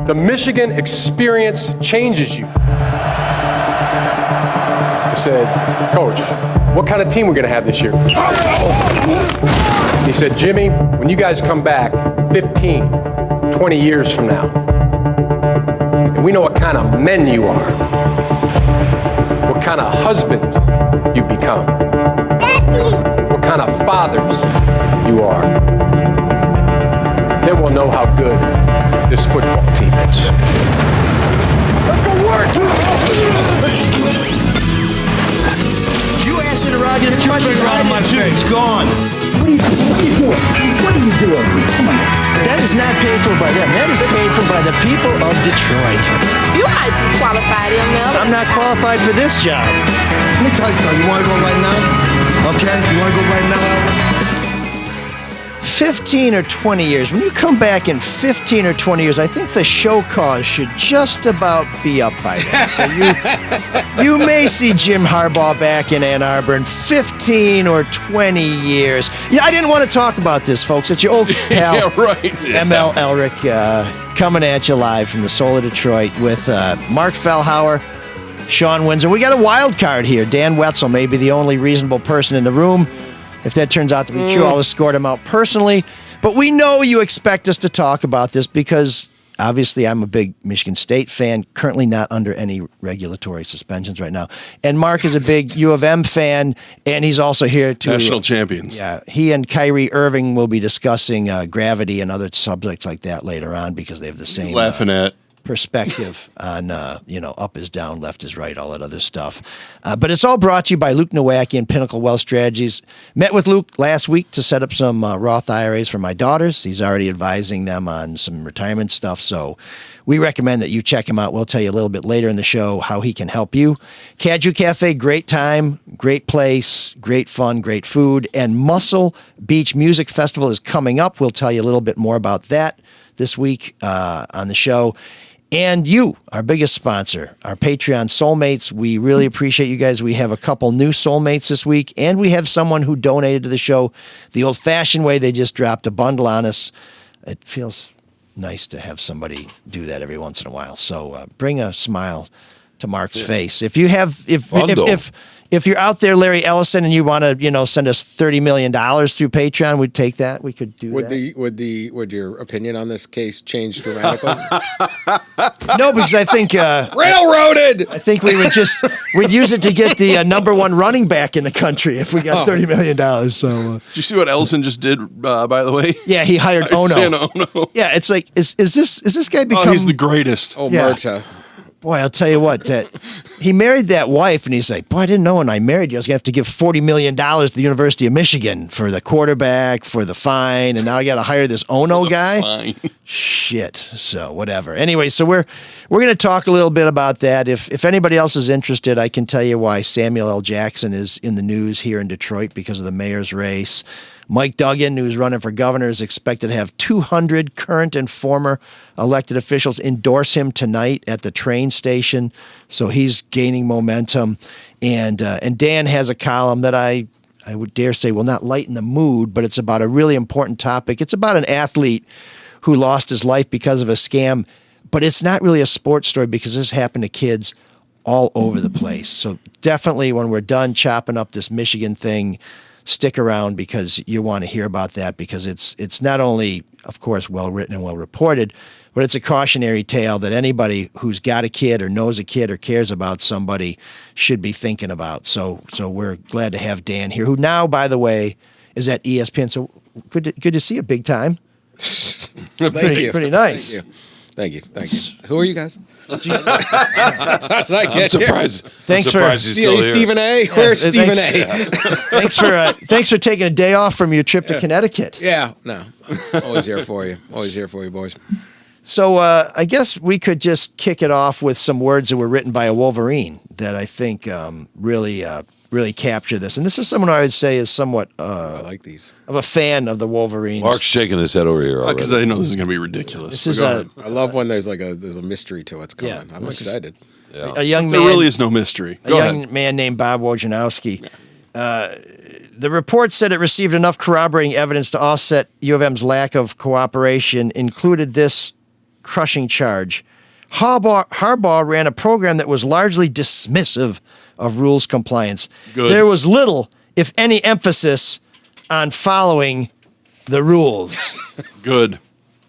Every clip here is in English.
The Michigan experience changes you. I said, Coach, what kind of team are we going to have this year? He said, Jimmy, when you guys come back 15, 20 years from now, and we know what kind of men you are, what kind of husbands you become, what kind of fathers you are, then we'll know how good this football team is. Let's go work! You asked interrogative question around my suit. It's gone. What are you doing? What are you doing? Come on. That is not paid for by them. That is paid for by the people of Detroit. You might be qualified, ML. I'm not qualified for this job. Let me tell you something. You want to go right now? Okay? You want to go right now? 15 or 20 years. When you come back in 15 or 20 years, I think the show cause should just about be up by then. So you may see Jim Harbaugh back in Ann Arbor in 15 or 20 years. Yeah, I didn't want to talk about this, folks. It's your old pal, Yeah, right. ML Elric, coming at you live from the soul of Detroit with Marc Fellhauer, Shawn Windsor. We got a wild card here. Dan Wetzel may be the only reasonable person in the room. If that turns out to be true, I'll escort him out personally. But we know you expect us to talk about this because, obviously, I'm a big Michigan State fan, currently not under any regulatory suspensions right now. And Marc is a big U of M fan, and he's also here to... National champions. Yeah, he and Kyrie Irving will be discussing gravity and other subjects like that later on because they have the same... Laughing at... perspective on, up is down, left is right, all that other stuff. But it's all brought to you by Luke Nowacki and Pinnacle Wealth Strategies. Met with Luke last week to set up some Roth IRAs for my daughters. He's already advising them on some retirement stuff, so we recommend that you check him out. We'll tell you a little bit later in the show how he can help you. Caju Cafe, great time, great place, great fun, great food, and Muscle Beach Music Festival is coming up. We'll tell you a little bit more about that this week on the show. And you, our biggest sponsor, our Patreon Soulmates. We really appreciate you guys. We have a couple new Soulmates this week, and we have someone who donated to the show the old-fashioned way. They just dropped a bundle on us. It feels nice to have somebody do that every once in a while. So bring a smile to Marc's face. If you have, if you're out there, Larry Ellison, and you want to, send us $30 million through Patreon, we'd take that. We could do that. Would your opinion on this case change dramatically? No, because I think railroaded. I think we'd use it to get the number one running back in the country if we got $30 million. So, did you see what Ellison just did? By the way, yeah, he hired Ono. Santa Ono. Yeah, it's like is this guy become? Oh, he's the greatest. Oh, yeah. Marta. Boy, I'll tell you what, that he married that wife, and he's like, boy, I didn't know when I married you I was going to have to give $40 million to the University of Michigan for the quarterback, for the fine, and now I got to hire this Ono guy? Fine. Shit. So, whatever. Anyway, so we're going to talk a little bit about that. If anybody else is interested, I can tell you why Samuel L. Jackson is in the news here in Detroit because of the mayor's race. Mike Duggan, who's running for governor, is expected to have 200 current and former elected officials endorse him tonight at the train station. So he's gaining momentum. And Dan has a column that I would dare say will not lighten the mood, but it's about a really important topic. It's about an athlete who lost his life because of a scam, but it's not really a sports story because this happened to kids all over the place. So definitely when we're done chopping up this Michigan thing, stick around because you want to hear about that because it's not only, of course, well written and well reported, but it's a cautionary tale that anybody who's got a kid or knows a kid or cares about somebody should be thinking about. So we're glad to have Dan here, who now, by the way, is at ESPN. So good to see you, big time. Thank you. Pretty nice. Thank you. Who are you guys? I'm surprised. Thanks for Stephen A. Where's Stephen A? Thanks for taking a day off from your trip to Connecticut. Yeah, no, always here for you. Always here for you, boys. So I guess we could just kick it off with some words that were written by a Wolverine that I think really capture this. And this is someone I would say is somewhat I like these. Of a fan of the Wolverines. Marc's shaking his head over here already. Because I know this is going to be ridiculous. This is I love when there's a mystery to what's going on. I'm excited. Yeah. A young man. There really is no mystery. A young man named Bob Wojnarowski. The report said it received enough corroborating evidence to offset U of M's lack of cooperation, included this crushing charge. Harbaugh ran a program that was largely dismissive of rules compliance. Good. There was little, if any, emphasis on following the rules. Good.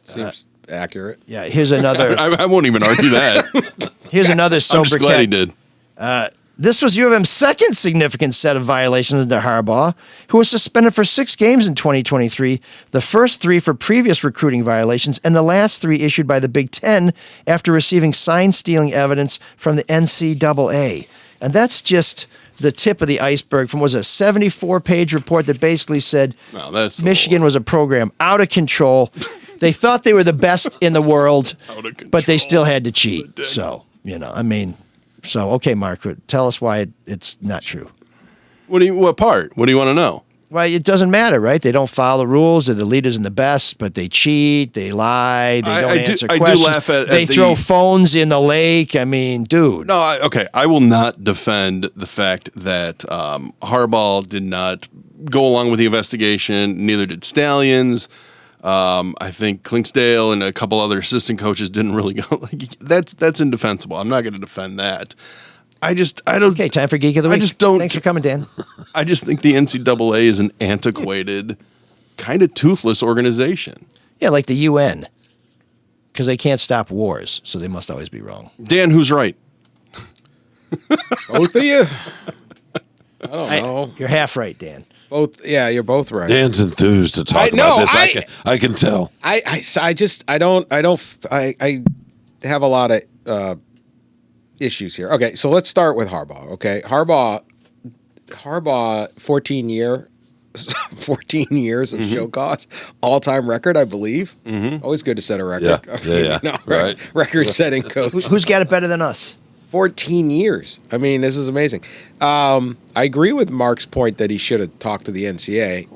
Seems accurate. Yeah, here's another. I won't even argue that. Here's another sober I'm just glad he cat. did. This was U of M's second significant set of violations under Harbaugh, who was suspended for 6 games in 2023, the first 3 for previous recruiting violations, and the last 3 issued by the Big Ten after receiving sign-stealing evidence from the NCAA. And that's just the tip of the iceberg from, was a 74-page report that basically said No, that's Michigan was a program out of control. They thought they were the best in the world, Out of but they control. still had to cheat. So, So, okay, Mark, tell us why it's not true. What part? What do you want to know? Well, it doesn't matter, right? They don't follow the rules. They're the leaders and the best, but they cheat, they lie, they don't answer I do questions. laugh at they the- throw phones in the lake. I mean, dude. No, I will not defend the fact that Harbaugh did not go along with the investigation. Neither did Stallions. I think Clinksdale and a couple other assistant coaches didn't really go. That's indefensible. I'm not going to defend that. I don't. Okay, time for Geek of the Week. I just don't. Thanks for coming, Dan. I just think the NCAA is an antiquated, kind of toothless organization. Yeah, like the UN, because they can't stop wars, so they must always be wrong. Dan, who's right? Both of you? I don't know. You're half right, Dan. Both. Yeah, you're both right. Dan's enthused to talk about this. I can tell. I have a lot of issues here. Okay, so let's start with Harbaugh. Okay, Harbaugh, 14 years of show cause, all-time record, I believe. Always good to set a record. Yeah. Right. Record-setting coach. Who's got it better than us? 14 years. I mean, this is amazing. I agree with Mark's point that he should have talked to the NCAA.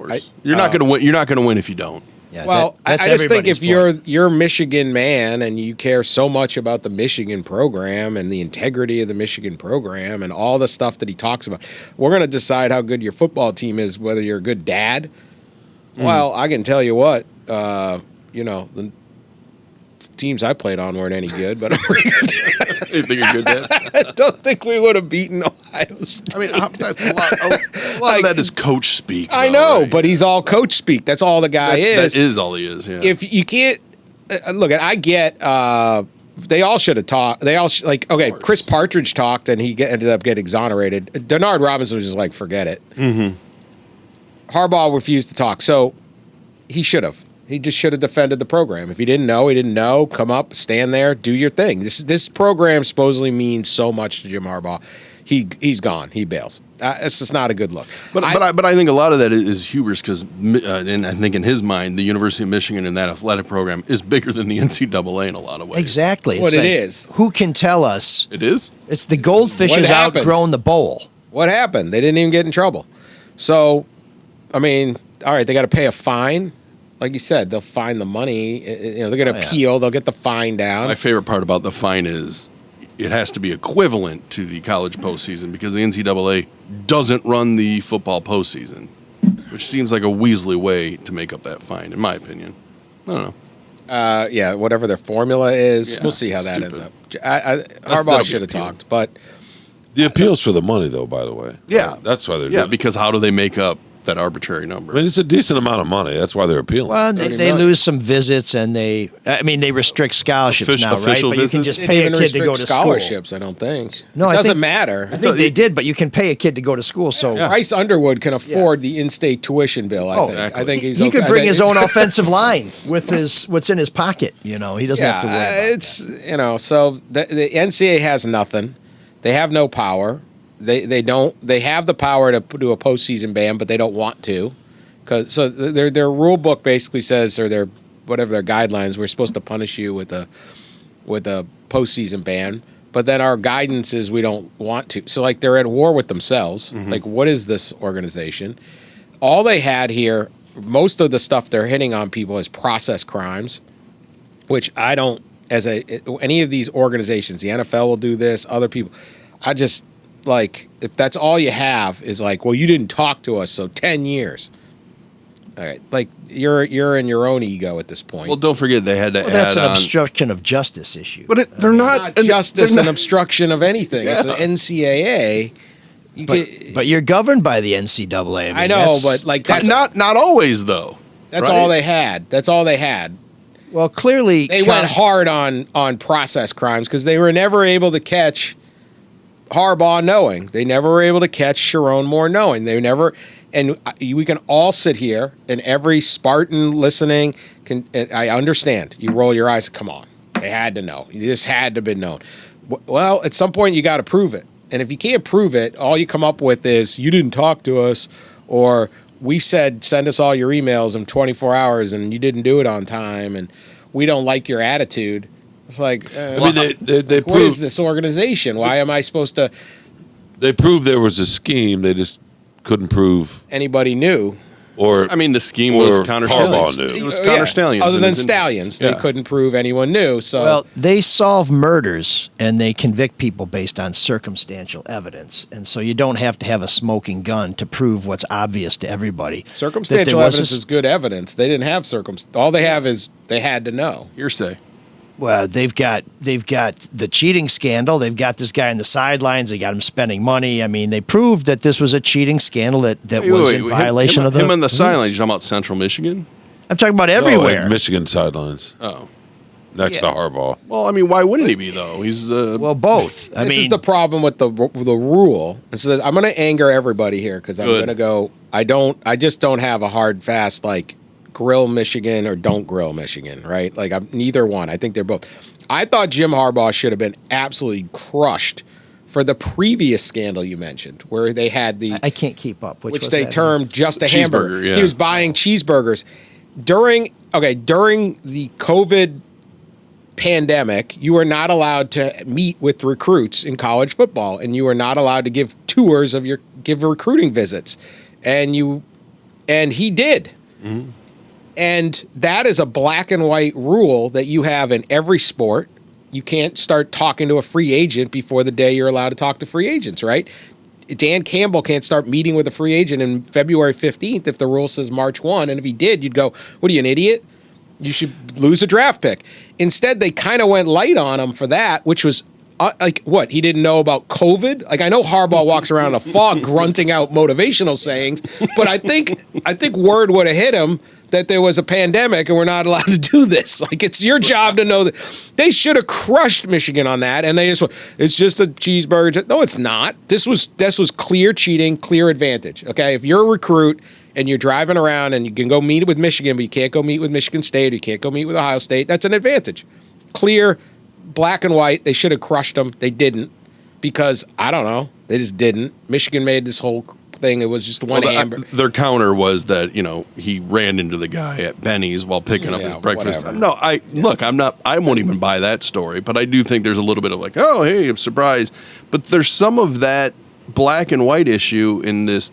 You're not going to win. You're not going to win if you don't. Yeah, Well, that's I just think if everybody's you're a Michigan man and you care so much about the Michigan program and the integrity of the Michigan program and all the stuff that he talks about, we're going to decide how good your football team is, whether you're a good dad. Well, I can tell you what, the teams I played on weren't any good, but I'm pretty good. You think you're good, Dan? I don't think we would have beaten Ohio State. I mean, that's a lot of that is coach speak. I though, know, right? but he's all coach speak. That's all the guy is. That is all he is. Yeah. If you can't look, I get. They all should have talked. They all okay. Chris Partridge talked, and he ended up getting exonerated. Denard Robinson was just like, forget it. Mm-hmm. Harbaugh refused to talk, so he should have. He just should have defended the program. If he didn't know, he didn't know. Come up, stand there, do your thing. This program supposedly means so much to Jim Harbaugh. He's gone. He bails. It's just not a good look. But I think a lot of that is hubris because, and I think in his mind, the University of Michigan and that athletic program is bigger than the NCAA in a lot of ways. Exactly. What it is. Who can tell us? It is? It's the goldfish What has happened? outgrown the bowl. What happened? They didn't even get in trouble. So, I mean, all right, they got to pay a fine. Like you said, they'll fine the money. They're going to appeal. They'll get the fine down. My favorite part about the fine is it has to be equivalent to the college postseason because the NCAA doesn't run the football postseason, which seems like a Weasley way to make up that fine, in my opinion. I don't know. Yeah, whatever their formula is, Yeah, we'll see how that stupid. ends up. that'll Harbaugh be should have appealing. talked, but The appeal's for the money, though, by the way. Yeah. That's why they're Yeah, doing it. because how do they make up that arbitrary number? I mean, it's a decent amount of money. That's why they're appealing. Well, they lose some visits, and they restrict scholarships now, right? Official But you can visits? just they pay a didn't kid to go restrict to scholarships, school. I don't think. No, it I doesn't think- matter. I think they did, but you can pay a kid to go to school. So Bryce Underwood can afford the in-state tuition bill, I think. exactly. I think he's he okay. could bring his own offensive line with what's in his pocket. He doesn't have to worry about that. it's so the NCAA has nothing. They have no power. They don't. They have the power to do a postseason ban, but they don't want to, because their rule book basically says, or their guidelines, we're supposed to punish you with a postseason ban. But then our guidance is we don't want to. So like they're at war with themselves. Mm-hmm. Like, what is this organization? All they had here, most of the stuff they're hitting on people is process crimes, which I don't. Any of these organizations, the NFL will do this. Other people, I just. Like, if that's all you have is like, well, you didn't talk to us, so 10 years. All right, like you're in your own ego at this point. Well, don't forget they had to Well, add that's an on. obstruction of justice issue. But they're not not justice they're and not- obstruction of anything. It's an NCAA. But you're governed by the NCAA. I know, but like that's not always though. that's right? all they had. That's all they had. well, clearly They went hard on process crimes because they were never able to catch Harbaugh knowing. They never were able to catch Sharon Moore knowing. They never. And we can all sit here, and every Spartan listening can. I understand. You roll your eyes. Come on, they had to know. This had to have been known. Well, at some point, you got to prove it. And if you can't prove it, all you come up with is you didn't talk to us, or we said send us all your emails in 24 hours, and you didn't do it on time, and we don't like your attitude. It's like, I mean, they what is this organization? Why am I supposed to? They proved there was a scheme. They just couldn't prove, Anybody knew? or I mean, the scheme was Or counter Harbaugh stallions. knew. It was Yeah, counter stallions. Other and than it's in- stallions, they yeah. couldn't prove anyone knew. So Well, they solve murders and they convict people based on circumstantial evidence, and so you don't have to have a smoking gun to prove what's obvious to everybody. that circumstantial there was evidence a- is good evidence. They didn't have All they have is they had to know. Hearsay. Well, they've got the cheating scandal. They've got this guy on the sidelines. They got him spending money. I mean, they proved that this was a cheating scandal that was in violation of the. him on the sideline. You talking about Central Michigan? I'm talking about Oh, everywhere. at Michigan sidelines Oh, next to Harbaugh. well, I mean, why wouldn't he be though? He's well, both. I This mean, is the problem with the rule. And so I'm going to anger everybody here because I'm Good. going to go. I just don't have a hard fast like grill Michigan or don't grill Michigan, right? Like I'm neither one. I think they're both. I thought Jim Harbaugh should have been absolutely crushed for the previous scandal you mentioned, where they had the I can't keep up. which was they that? termed just a Cheeseburger, hamburger. yeah. He was buying cheeseburgers during the COVID pandemic. You were not allowed to meet with recruits in college football, and you were not allowed to give tours of give recruiting visits, and he did. Mm-hmm. And that is a black and white rule that you have in every sport. You can't start talking to a free agent before the day you're allowed to talk to free agents, right? Dan Campbell can't start meeting with a free agent in February 15th if the rule says March 1. And if he did, you'd go, what are you, an idiot? You should lose a draft pick. Instead, they kind of went light on him for that, which was like, what? He didn't know about COVID? Like, I know Harbaugh walks around in a fog grunting out motivational sayings, but I think word would have hit him that there was a pandemic and we're not allowed to do this. Like, it's your job to know that. They should have crushed Michigan on that, and they just went, it's just a cheeseburger. No, it's not. This was clear cheating, clear advantage. Okay, if you're a recruit and you're driving around and you can go meet with Michigan, but you can't go meet with Michigan State, or you can't go meet with Ohio State, that's an advantage. Clear, black and white. They should have crushed them. They didn't, because I don't know. They just didn't. Michigan made this whole thing. It was just one hamburger. Their counter was that he ran into the guy at Benny's while picking up his breakfast. whatever. No, I won't even buy that story. But I do think there's a little bit of like, oh, hey, I'm surprised. But there's some of that black and white issue in this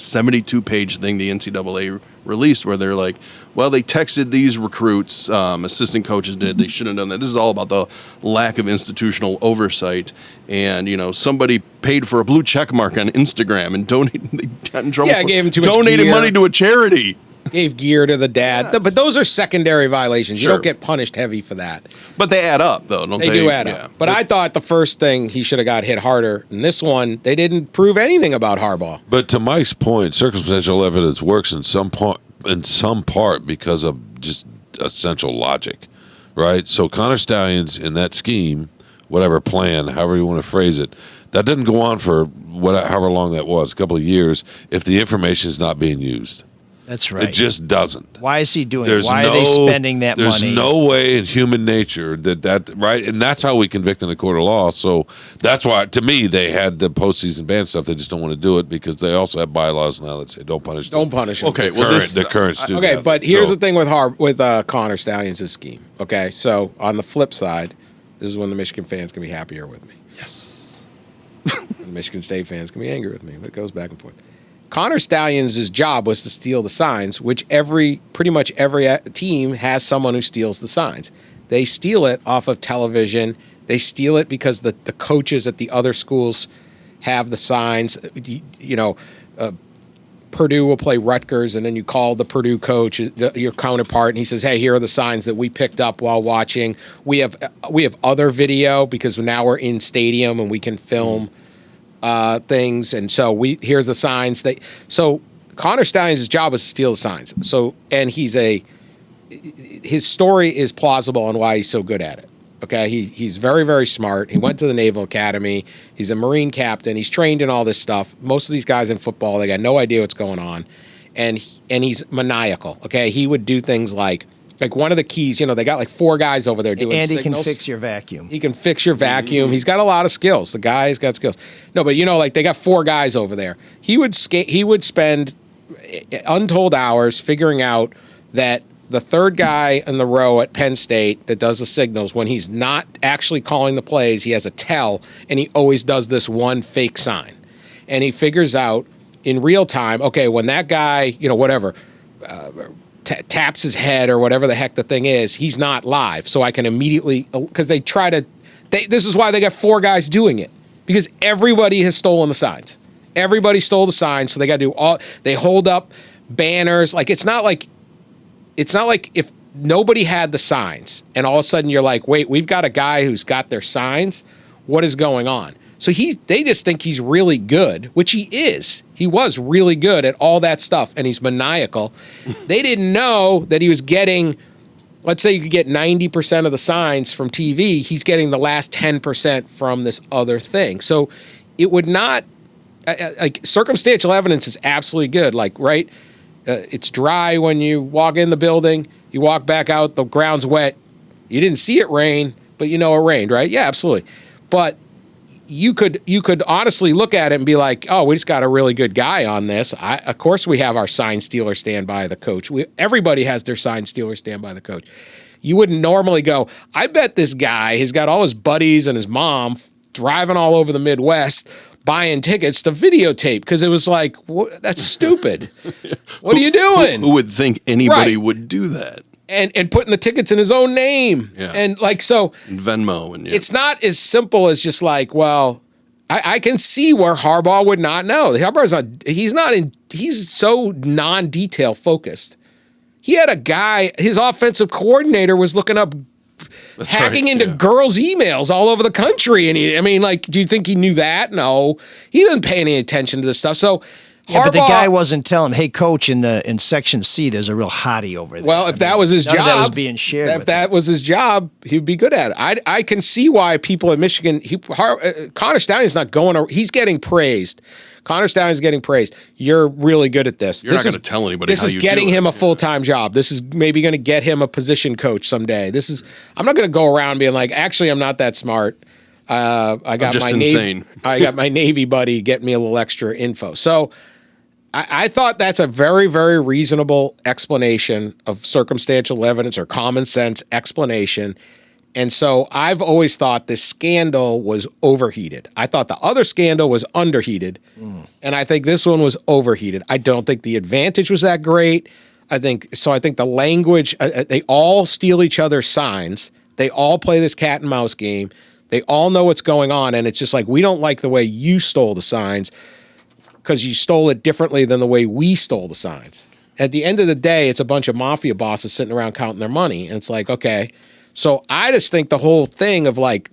72-page thing the NCAA released, where they're like, well, they texted these recruits, assistant coaches did. They shouldn't have done that. This is all about the lack of institutional oversight. And somebody paid for a blue check mark on Instagram and donated. They got in trouble. Yeah, for gave him too much donated gear. money to a charity. Gave gear to the dad. Yes. But those are secondary violations. You Sure. don't get punished heavy for that. But they add up, though, don't they? They do add Yeah. up. But I thought the first thing he should have got hit harder. In this one, they didn't prove anything about Harbaugh. But to Mike's point, circumstantial evidence works in some part because of just essential logic, right? So Connor Stallions in that scheme, whatever plan, however you want to phrase it, that didn't go on for however long that was, a couple of years, if the information is not being used. That's right. It just doesn't. Why is he doing it? Why are they spending that money? There's no way in human nature that right, and that's how we convict in a court of law. So that's why, to me, they had the postseason ban stuff. They just don't want to do it because they also have bylaws now that say don't punish. Don't punish him. Okay, Well, well, the current student. Okay, but here's So- the thing with Connor Stallions' scheme. Okay, so on the flip side, this is when the Michigan fans can be happier with me. Yes. The Michigan State fans can be angry with me, but it goes back and forth. Connor Stallions' job was to steal the signs, which pretty much every team has someone who steals the signs. They steal it off of television. They steal it because the coaches at the other schools have the signs. Purdue will play Rutgers, and then you call the Purdue coach, your counterpart, and he says, "Hey, here are the signs that we picked up while watching. We have other video because now we're in stadium and we can film things, and so here's the signs." So Connor Stalions' job is to steal the signs. So, and his story is plausible on why he's so good at it. Okay, he's very, very smart. He went to the Naval Academy. He's a Marine captain. He's trained in all this stuff. Most of these guys in football, they got no idea what's going on, and he's maniacal. Okay, he would do things like one of the keys. They got like 4 guys over there doing and he signals. can fix your vacuum. He can fix your vacuum. He's got a lot of skills. The guy's got skills. No, but like they got 4 guys over there. He would spend untold hours figuring out that the third guy in the row at Penn State that does the signals, when he's not actually calling the plays, he has a tell, and he always does this one fake sign. And he figures out in real time, okay, when that guy, whatever, taps his head or whatever the heck the thing is, he's not live. So I can immediately, because this is why they got 4 guys doing it, because everybody has stolen the signs. Everybody stole the signs, so they got to do they hold up banners. Like, it's not like if nobody had the signs and all of a sudden you're like, wait, we've got a guy who's got their signs. What is going on? So they just think he's really good, which he is. He was really good at all that stuff, and he's maniacal. They didn't know that he was getting, let's say you could get 90% of the signs from TV. He's getting the last 10% from this other thing. So it would not, circumstantial evidence is absolutely good. Like, right? It's dry when you walk in the building. You walk back out, the ground's wet. You didn't see it rain, but it rained, right? Yeah, absolutely. But you could honestly look at it and be like, oh, we just got a really good guy on this. Of course we have our sign stealer stand by the coach. Everybody has their sign stealer stand by the coach. You wouldn't normally go, I bet this guy has got all his buddies and his mom driving all over the Midwest buying tickets to videotape, because it was like, that's stupid. What are you doing? Who would think anybody would do that? And putting the tickets in his own name. Yeah. And so and Venmo. And it's not as simple as just like, well, I can see where Harbaugh would not know. He's so non-detail focused. He had a guy, his offensive coordinator was looking up hacking into girls' emails all over the country. And do you think he knew that? No, he didn't pay any attention to this stuff. So Harbaugh, but the guy wasn't telling him, hey, coach, in Section C, there's a real hottie over there. Well, if that was his job, that was being shared. If that was his job, he'd be good at it. I can see why people in Michigan, Connor Stalions not going, he's getting praised. Connor Stalions is getting praised. You're really good at this. You're not going to tell anybody this how is you getting do him it. a full-time job. This is maybe going to get him a position coach someday. I'm not going to go around being like, actually, I'm not that smart. I got just my insane. I got my Navy buddy getting me a little extra info. So I thought that's a very, very reasonable explanation of circumstantial evidence or common sense explanation. And so I've always thought this scandal was overheated. I thought the other scandal was underheated, and I think this one was overheated. I don't think the advantage was that great. I think the language, they all steal each other's signs. They all play this cat and mouse game. They all know what's going on, and it's just like, we don't like the way you stole the signs because you stole it differently than the way we stole the signs. At the end of the day, it's a bunch of mafia bosses sitting around counting their money, and it's like, okay. So I just think the whole thing of like,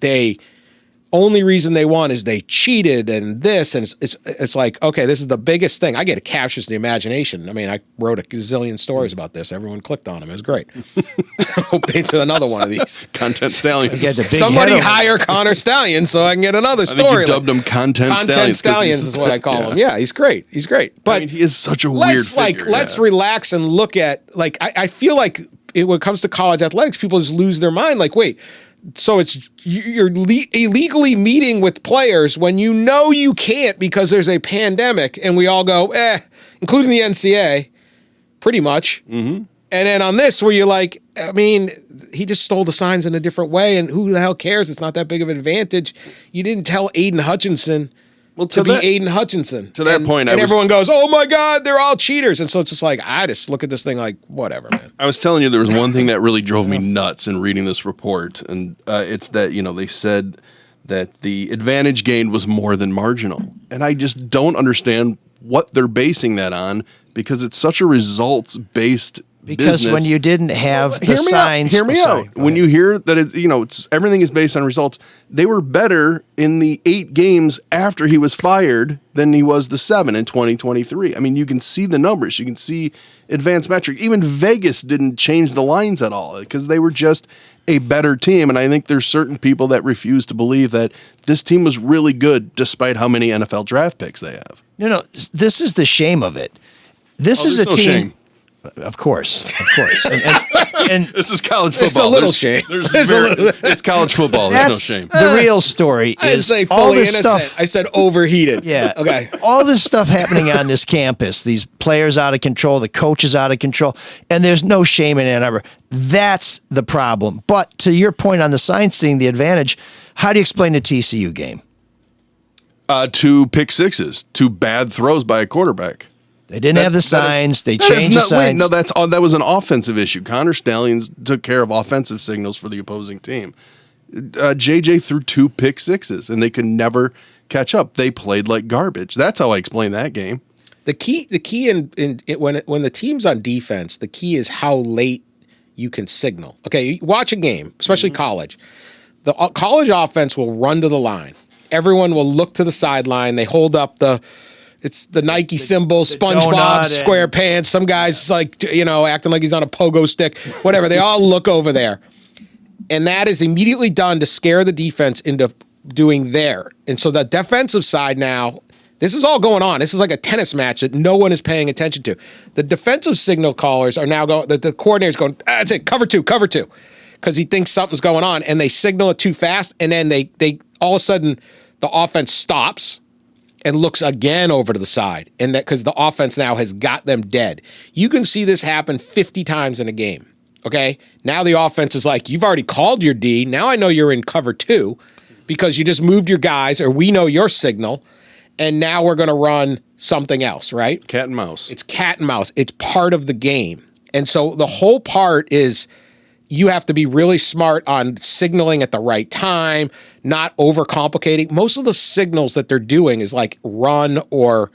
only reason they won is they cheated and this, and it's like, okay, this is the biggest thing. I get it captures the imagination. I mean, I wrote a gazillion stories about this. Everyone clicked on them. It was great. Hope they do another one of these. Content Stallions. Somebody hire Connor Stallions so I can get another story. I think you dubbed him Content Stallions. Content Stallions is what I call him. Yeah, he's great. He's great. But he is such a weird figure. Let's relax and look at, I feel like when it comes to college athletics, people just lose their mind. Like, wait, so you're illegally meeting with players when you know you can't because there's a pandemic, and we all go, including the NCAA, pretty much. Mm-hmm. And then on this, where you're like, he just stole the signs in a different way, and who the hell cares? It's not that big of an advantage. You didn't tell Aiden Hutchinson to be Aiden Hutchinson. To that point, and everyone goes, oh my God, they're all cheaters. And so it's just like, I just look at this thing like, whatever, man. I was telling you, there was one thing that really drove me nuts in reading this report, and it's that, they said that the advantage gained was more than marginal. And I just don't understand what they're basing that on because it's such a results-based Because business. when you didn't have the Hear me signs, Hear me out. When you hear that it's everything is based on results, they were better in the 8 games after he was fired than he was the 7 in 2023. I mean, you can see the numbers. You can see advanced metrics. Even Vegas didn't change the lines at all because they were just a better team. And I think there's certain people that refuse to believe that this team was really good despite how many NFL draft picks they have. No, this is the shame of it. This is a there's no team. shame. Of course. And This is college football. It's a little shame. It's college football. There's no that's shame. the real story. I didn't is say all fully this innocent. stuff. I said overheated. Yeah. Okay. All this stuff happening on this campus, these players out of control, the coaches out of control, and there's no shame in Ann Arbor. That's the problem. But to your point on the signs thing, the advantage, how do you explain the TCU game? 2 pick sixes, 2 bad throws by a quarterback. They didn't have the signs. They changed the signs. No, that was an offensive issue. Connor Stallions took care of offensive signals for the opposing team. JJ threw 2 pick sixes, and they could never catch up. They played like garbage. That's how I explain that game. The key when the team's on defense, the key is how late you can signal. Okay, you watch a game, especially college. The college offense will run to the line. Everyone will look to the sideline. They hold up it's the Nike symbol, SpongeBob, SquarePants. Some guy's acting like he's on a pogo stick, whatever. They all look over there. And that is immediately done to scare the defense into doing there. And so the defensive side now, this is all going on. This is like a tennis match that no one is paying attention to. The defensive signal callers are now going, the coordinator's going, that's it, cover two. Because he thinks something's going on. And they signal it too fast. And then they all of a sudden, the offense stops and looks again over to the side, and that because the offense now has got them dead. You can see this happen 50 times in a game, okay? Now the offense is like, you've already called your D. Now I know you're in cover 2 because you just moved your guys, or we know your signal, and now we're going to run something else, right? Cat and mouse. It's cat and mouse. It's part of the game. And so the whole part is you have to be really smart on signaling at the right time, not overcomplicating. Most of the signals that they're doing is like run or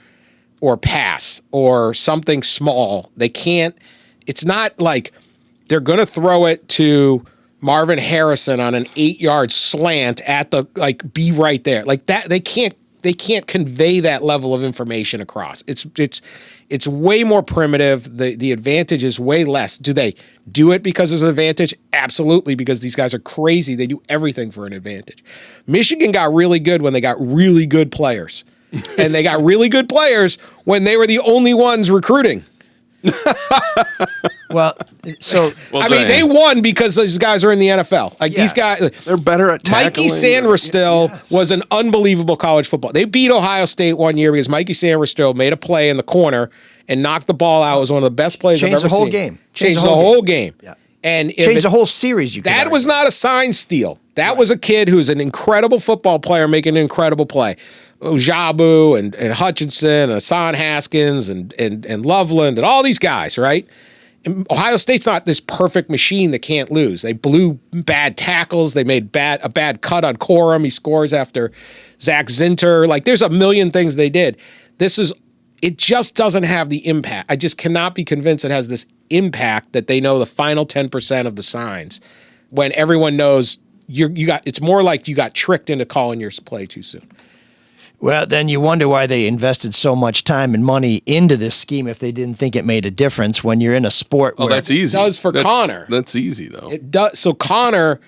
pass or something small. They can't, it's not like they're going to throw it to Marvin Harrison on an 8-yard slant at the, like, be right there. Like that, they can't convey that level of information across. It's way more primitive. The advantage is way less. Do they do it because there's an advantage? Absolutely, because these guys are crazy. They do everything for an advantage. Michigan got really good when they got really good players. And they got really good players when they were the only ones recruiting. Well, I mean, they won because these guys are in the NFL. Like these guys, they're better at tackling. Mikey Sanders was an unbelievable college football. They beat Ohio State one year because Mikey Sanders made a play in the corner and knocked the ball out. It was one of the best plays I've ever seen. Changed the whole game. Changed the whole game. Yeah. And changed the whole series. That was not a sign steal. That was a kid who's an incredible football player making an incredible play. Jabu and Hutchinson and Hassan Haskins and Loveland and all these guys, right? And Ohio State's not this perfect machine that can't lose. They blew bad tackles. They made a bad cut on Corum. He scores after Zach Zinter. Like, there's a million things they did. It just doesn't have the impact. I just cannot be convinced it has this impact that they know the final 10% of the signs when everyone knows it's more like you got tricked into calling your play too soon. Well, then you wonder why they invested so much time and money into this scheme if they didn't think it made a difference when you're in a sport where that's easy. It does for Connor. That's easy, though. It does. So Connor,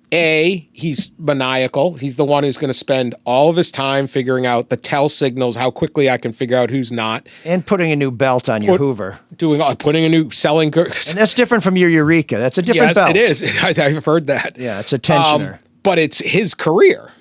he's maniacal. He's the one who's going to spend all of his time figuring out the tell signals, how quickly I can figure out who's not. And putting a new belt on your Hoover. Putting a new selling. And that's different from your Eureka. That's a different belt. Yes, it is. I've heard that. Yeah, it's a tensioner. But it's his career.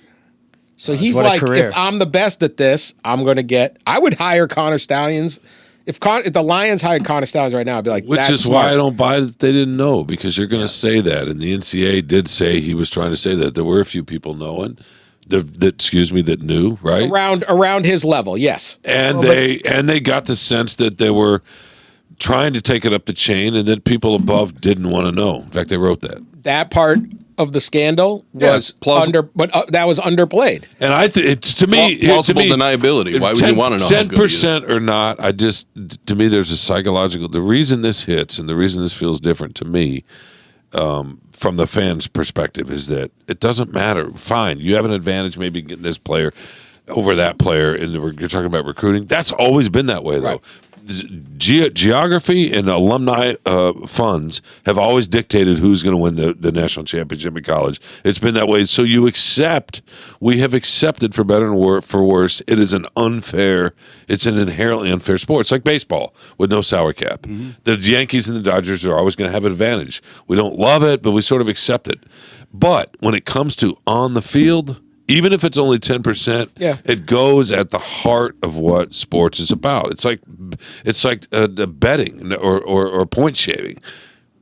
So he's like, if I'm the best at this, I'm going to get. I would hire Connor Stallions. If the Lions hired Connor Stallions right now, I'd be like, which is why I don't buy that they didn't know, because you're going to say that, and the NCAA did say he was trying to say that. There were a few people knowing that knew, right? Around his level, yes. And they got the sense that they were trying to take it up the chain, and that people above didn't want to know. In fact, they wrote that. That part of the scandal was that was underplayed. And it's to me plausible deniability. Why would you want to know? 10% or not? To me, there's a psychological. The reason this hits and the reason this feels different to me, from the fans' perspective, is that it doesn't matter. Fine, you have an advantage, maybe getting this player over that player, and you're talking about recruiting. That's always been that way, though. Right. Geography and alumni funds have always dictated who's going to win the national championship in college. It's been that way. So we have accepted, for better and for worse, it's an inherently unfair sport. It's like baseball with no salary cap. Mm-hmm. The Yankees and the Dodgers are always going to have an advantage. We don't love it, but we sort of accept it. But when it comes to on the field, even if it's only 10%, it goes at the heart of what sports is about. It's like betting or point shaving.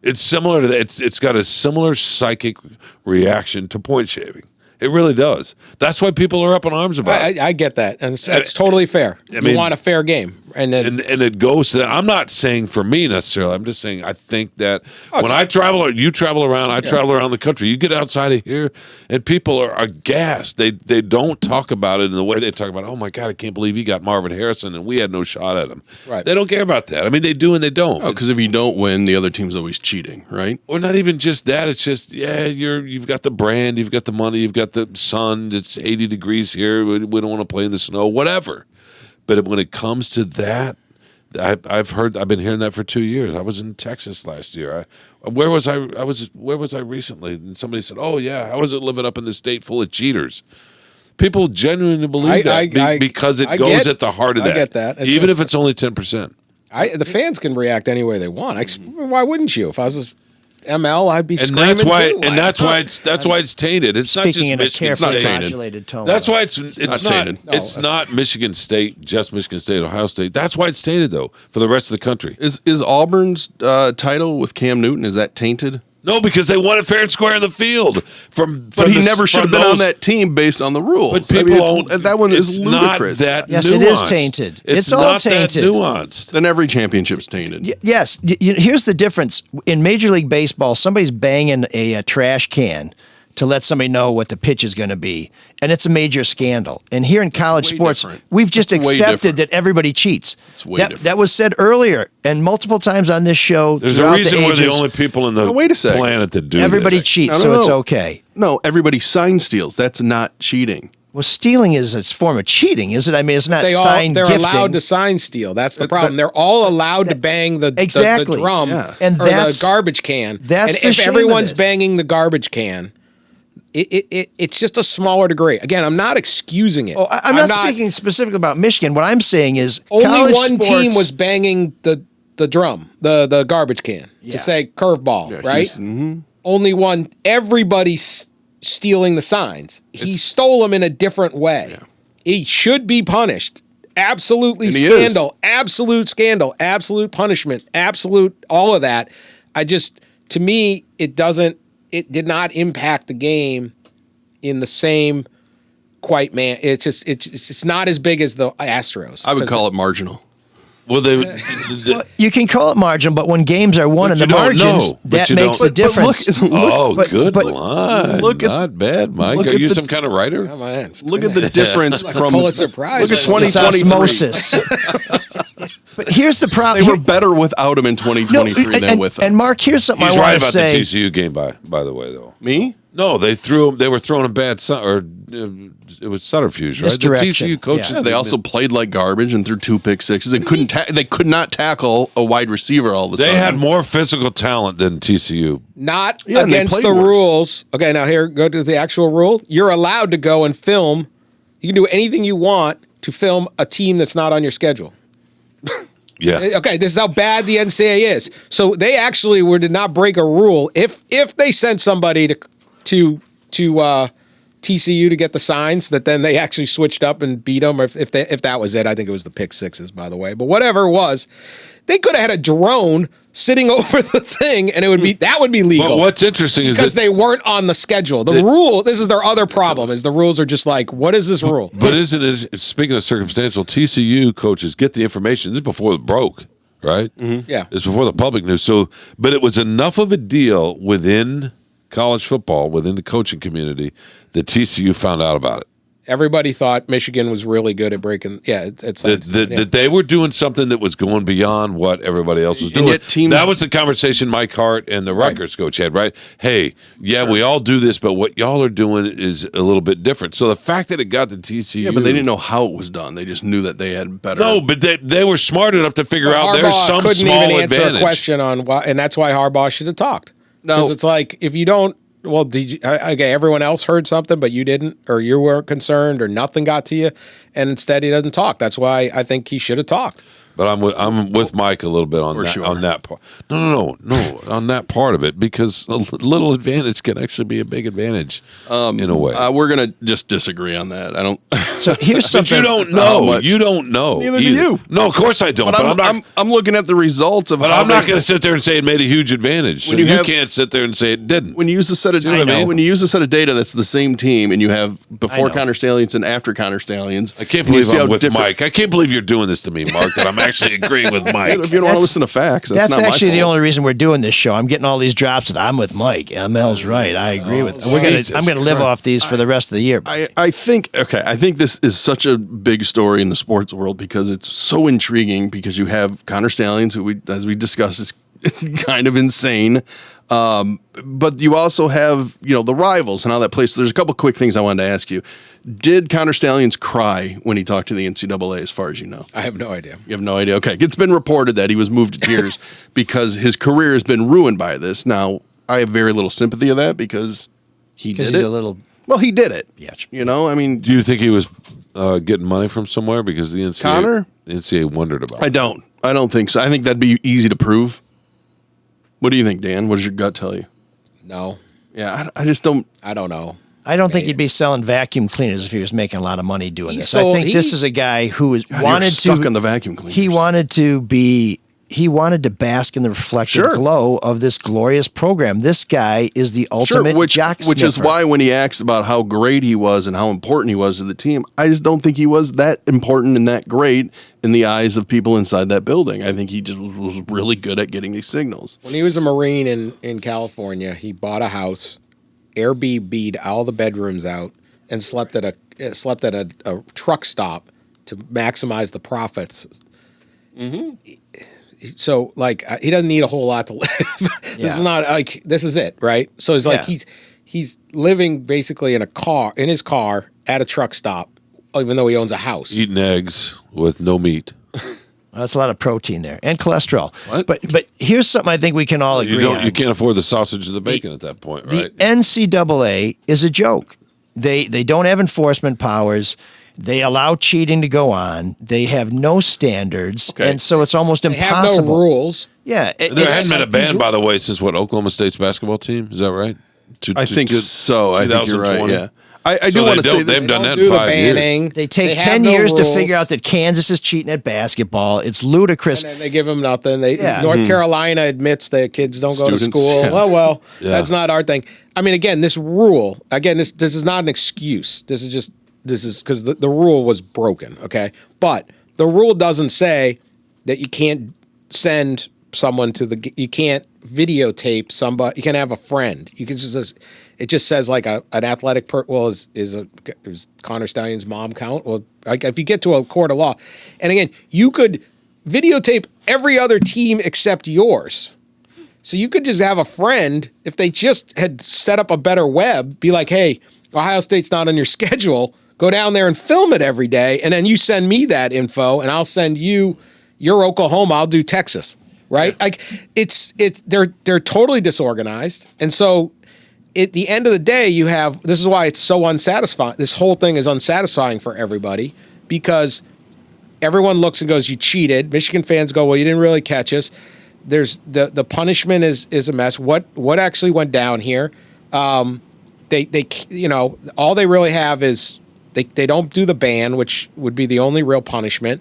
It's similar to that. It's got a similar psychic reaction to point shaving. It really does. That's why people are up in arms about it. I get that, and that's totally fair. You want a fair game, and it goes to that. I'm not saying for me necessarily. I'm just saying I think that when I travel, or you travel around, I travel around the country. You get outside of here, and people are aghast. They don't talk about it in the way they talk about, oh my God, I can't believe he got Marvin Harrison, and we had no shot at him. Right. They don't care about that. I mean, they do and they don't. Oh, because if you don't win, the other team's always cheating, right? Or not even just that. It's just you've got the brand, you've got the money, you've got the sun. It's 80 degrees here. We don't want to play in the snow, whatever. But when it comes to that, I've been hearing that for 2 years. I was in Texas last year. Where was I recently? And somebody said, "Oh yeah, how is it living up in the state full of cheaters?" People genuinely believe that because it goes at the heart of that. I get that. Even if it's only 10%. The fans can react any way they want. Why wouldn't you? If I was ML, I'd be screaming that's why, too. And that's why it's tainted. It's not just Speaking in a Michigan carefully State. modulated tone. That's why it's not not tainted. it's not Michigan State, just Michigan State, Ohio State. That's why it's tainted though for the rest of the country. Is Auburn's title with Cam Newton, is that tainted? No, because they won it fair and square in the field. But he never should have been on that team based on the rules. But people that one is ludicrous. Not that Yes, nuanced. it is tainted. It's all not tainted. That nuanced. Then every championship's tainted. Yes. Here's the difference. In Major League Baseball, somebody's banging a trash can to let somebody know what the pitch is going to be, and it's a major scandal. And here in college sports, different. we've just It's way accepted different. that everybody cheats. It's way different. That was said earlier and multiple times on this show. There's a throughout reason the we're the ages. only people in the wait a second. planet that do Everybody this. cheats, No, so no, it's no. okay. No, everybody sign steals. That's not cheating. Well, stealing is a form of cheating, is it? I mean, it's not sign They're gifting. allowed to sign steal. That's the problem. They're all allowed to bang the Exactly. drum And or that's- the garbage can. that's and the if shame of everyone's this. banging the garbage can, it's just a smaller degree. Again, I'm not excusing it. Oh, I'm not speaking specifically about Michigan. What I'm saying is Only college one sports, team was banging the drum, the garbage can to say curveball, right? Only one. Everybody's stealing the signs. He stole them in a different way. Yeah. He should be punished. Absolutely scandal. Absolute scandal. Absolute punishment. Absolute all of that. To me, it did not impact the game in the same quite man. It's not as big as the Astros. I would call it marginal. Well, you can call it margin, but when games are won in the margins, that makes a difference. Good line. Not bad, Mike. Are you some kind of writer? Look at the difference from Pulitzer Prize. Look at It's 2023. osmosis. But here's the problem. They were better without him in 2023 than with him. And Mark, here's something He's I want right to about say. the TCU game, by the way, though. Me? No, they were throwing a bad it was Sutterfuge, right? Misdirection. The TCU coaches. Yeah, they also played like garbage and threw 2 pick sixes and they could not tackle a wide receiver all the time. They had more physical talent than TCU. Not Yeah, and they against played the worse. rules. Okay, now here, go to the actual rule. You're allowed to go and film. You can do anything you want to film a team that's not on your schedule. Yeah. Okay, this is how bad the NCAA is. So they actually did not break a rule. If they sent somebody to TCU to get the signs, that then they actually switched up and beat them. Or if that was it, I think it was the pick sixes, by the way. But whatever it was, they could have had a drone sitting over the thing, and that would be legal. But what's interesting is because that they weren't on the schedule. The rule. This is their other problem. Is the rules are just like, what is this rule? But isn't it, speaking of circumstantial, TCU coaches get the information. This is before it broke, right? Yeah. It's before the public knew. So, but it was enough of a deal within college football, within the coaching community, that TCU found out about it. Everybody thought Michigan was really good at breaking. Yeah, it's That they were doing something that was going beyond what everybody else was doing. yet teams- That was the conversation Mike Hart and the Rutgers coach had, right? Hey, we all do this, but what y'all are doing is a little bit different. So the fact that it got to TCU, Yeah, but they didn't know how it was done. They just knew that they had better. No, but they were smart enough to figure out Harbaugh there's some couldn't small even answer advantage. a question on why, and that's why Harbaugh should have talked. No. Because it's like if you don't. Well, did you, okay, everyone else heard something, but you didn't, or you weren't concerned, or nothing got to you, and instead he doesn't talk. That's why I think he should have talked. But I'm with Mike a little bit on that sure. on that part. No, on that part of it, because a little advantage can actually be a big advantage in a way. We're gonna just disagree on that. I don't. So here's But something. you don't not how know. much. You don't know. Neither do either. you. No, of course I don't. But I'm looking at the results of. But how I'm not they- going to sit there and say it made a huge advantage. When So you you have- can't sit there and say it didn't. When you use a set of what I mean? when you use a set of data that's the same team, and you have before know. Counter Stallions and after Counter Stallions, I can't and you believe see I'm how with different- Mike. I can't believe you're doing this to me, Mark. That I'm actually agreeing with Mike. If you don't want to That's- listen to facts, that's That's not actually my the fault. only reason we're doing this show. I'm getting all these drops that I'm with Mike. ML's right. I agree with. Jesus I'm gonna live off these for the rest of the year. I think this is such a big story in the sports world because it's so intriguing because you have Counter Stallions, who as we discussed is kind of insane. But you also have, the rivals and how that plays. So there's a couple quick things I wanted to ask you. Did Counter Stallions cry when he talked to the NCAA, as far as you know? I have no idea. You have no idea. Okay. It's been reported that he was moved to tears because his career has been ruined by this. Now, I have very little sympathy of that because he did Because it. he's a little. Well, he did it. Yeah. I mean, Do you think he was getting money from somewhere because the NCAA, Connor? the NCAA wondered about I it? don't. I don't think so. I think that'd be easy to prove. What do you think, Dan? What does your gut tell you? No, Yeah, I just don't. I don't know. I don't think he'd be selling vacuum cleaners if he was making a lot of money doing He this. sold- I think this is a guy who is God, wanted you're stuck to. on the vacuum cleaners. He wanted to be. He wanted to bask in the reflected Sure. glow of this glorious program. This guy is the Sure, ultimate which jock is sniffer. why when he asked about how great he was and how important he was to the team, I just don't think he was that important and that great in the eyes of people inside that building. I think he just was really good at getting these signals. When he was a Marine in California, he bought a house, Airbnb'd all the bedrooms out, and slept at a truck stop to maximize the profits. So he doesn't need a whole lot to live. This is not like this is it, right? So it's like Yeah. he's living basically in his car at a truck stop, even though he owns a house. Eating eggs with no meat. That's a lot of protein there and cholesterol. What? But here's something I think we can all agree on. You can't afford the sausage and the bacon at that point, The right? NCAA is a joke. They don't have enforcement powers. They allow cheating to go on. They have no standards, Okay. and so it's almost They have impossible. no rules. Yeah, There hadn't been a ban, by the way, since Oklahoma State's basketball team? Is that right? I think so. I think you're right. 2020? Yeah, I So do want to they say don't- this. they've done Don't that do in the 5 years. banning. They take have 10 no years to rules. figure out that Kansas is cheating at basketball. It's ludicrous. And then they give them nothing. Yeah. North Carolina admits that kids don't go to Students, school. yeah. Oh well, Yeah. that's not our thing. I mean, again, this rule. Again, this is not an excuse. This is because the rule was broken. Okay, but the rule doesn't say that you can't send someone to you can't videotape somebody. You can have a friend. You can just. It just says like an athletic is Connor Stallion's mom count? Well, like if you get to a court of law, and again, you could videotape every other team except yours. So you could just have a friend, if they just had set up a better web, be like, hey, Ohio State's not on your schedule. Go down there and film it every day, and then you send me that info, and I'll send you your Oklahoma. I'll do Texas, right? Like they're totally disorganized, and so at the end of the day, you have this is why it's so unsatisfying. This whole thing is unsatisfying for everybody because everyone looks and goes, "You cheated." Michigan fans go, "Well, you didn't really catch us." There's the punishment is a mess. What actually went down here? They all they really have is they don't do the ban, which would be the only real punishment.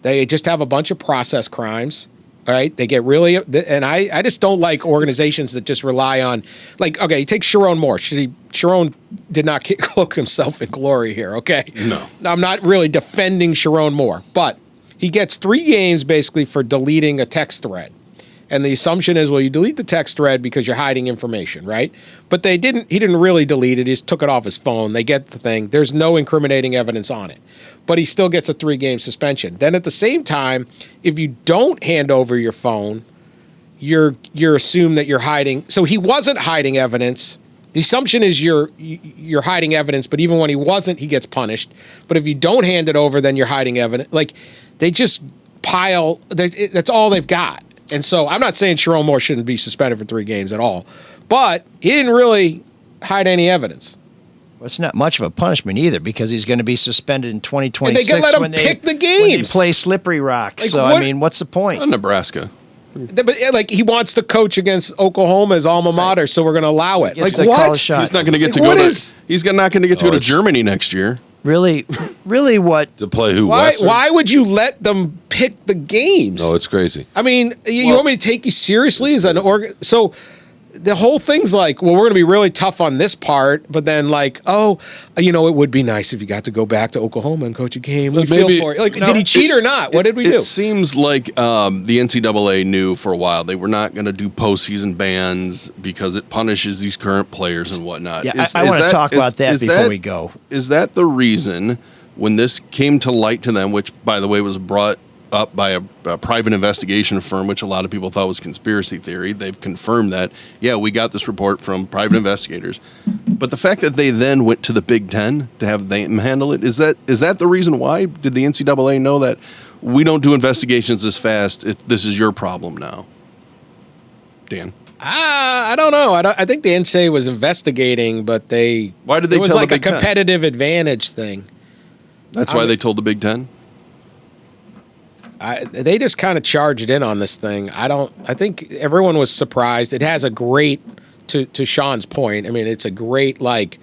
They just have a bunch of process crimes. All right, they get really, and I just don't like organizations that just rely on, like, okay, you take Sharon Moore. Sharon did not cloak himself in glory here, okay? No. I'm not really defending Sharon Moore, but he gets 3 games basically for deleting a text thread. And the assumption is, well, you delete the text thread because you're hiding information, right? But he didn't really delete it. He just took it off his phone. They get the thing. There's no incriminating evidence on it. But he still gets a 3-game suspension. Then at the same time, if you don't hand over your phone, you're assumed that you're hiding. So he wasn't hiding evidence. The assumption is you're hiding evidence, but even when he wasn't, he gets punished. But if you don't hand it over, then you're hiding evidence. Like, they just pile. That's all they've got. And so I'm not saying Sharon Moore shouldn't be suspended for 3 games at all, but he didn't really hide any evidence. Well, it's not much of a punishment either, because he's going to be suspended in 2026 And they can let him pick the games. when they play Slippery Rock. Like, so, what- I mean, what's the point? Nebraska. But like, he wants to coach against Oklahoma's alma mater, so we're going to allow it. Gets Like, to call a what? shot. He's not going to get Like, to what go is- to. He's not going to get to go to it's- Germany next year. Really, what? To play who? Why? Western? Why would you let them pick the games? No, it's crazy. I mean, you want me to take you seriously as an organ? So the whole thing's like, well, we're going to be really tough on this part, but then like, oh, it would be nice if you got to go back to Oklahoma and coach a game. We But feel maybe- for it. Like, no, did he cheat or not? What did we do? It seems like the NCAA knew for a while they were not going to do postseason bans because it punishes these current players and whatnot. Yeah, I want to talk about that before we go. Is that the reason when this came to light to them, which, by the way, was brought up by a private investigation firm, which a lot of people thought was conspiracy theory? They've confirmed that, yeah, we got this report from private investigators. But the fact that they then went to the Big Ten to have them handle it, is that the reason why? Did the NCAA know that we don't do investigations this fast? This is your problem now? Dan? I don't know. I think the NCAA was investigating, but Why did they it was tell the like a Big Ten? competitive advantage thing. That's why they told the Big Ten? They just kind of charged in on this thing. I think everyone was surprised. It has a great, to Shawn's point, I mean, it's a great, like,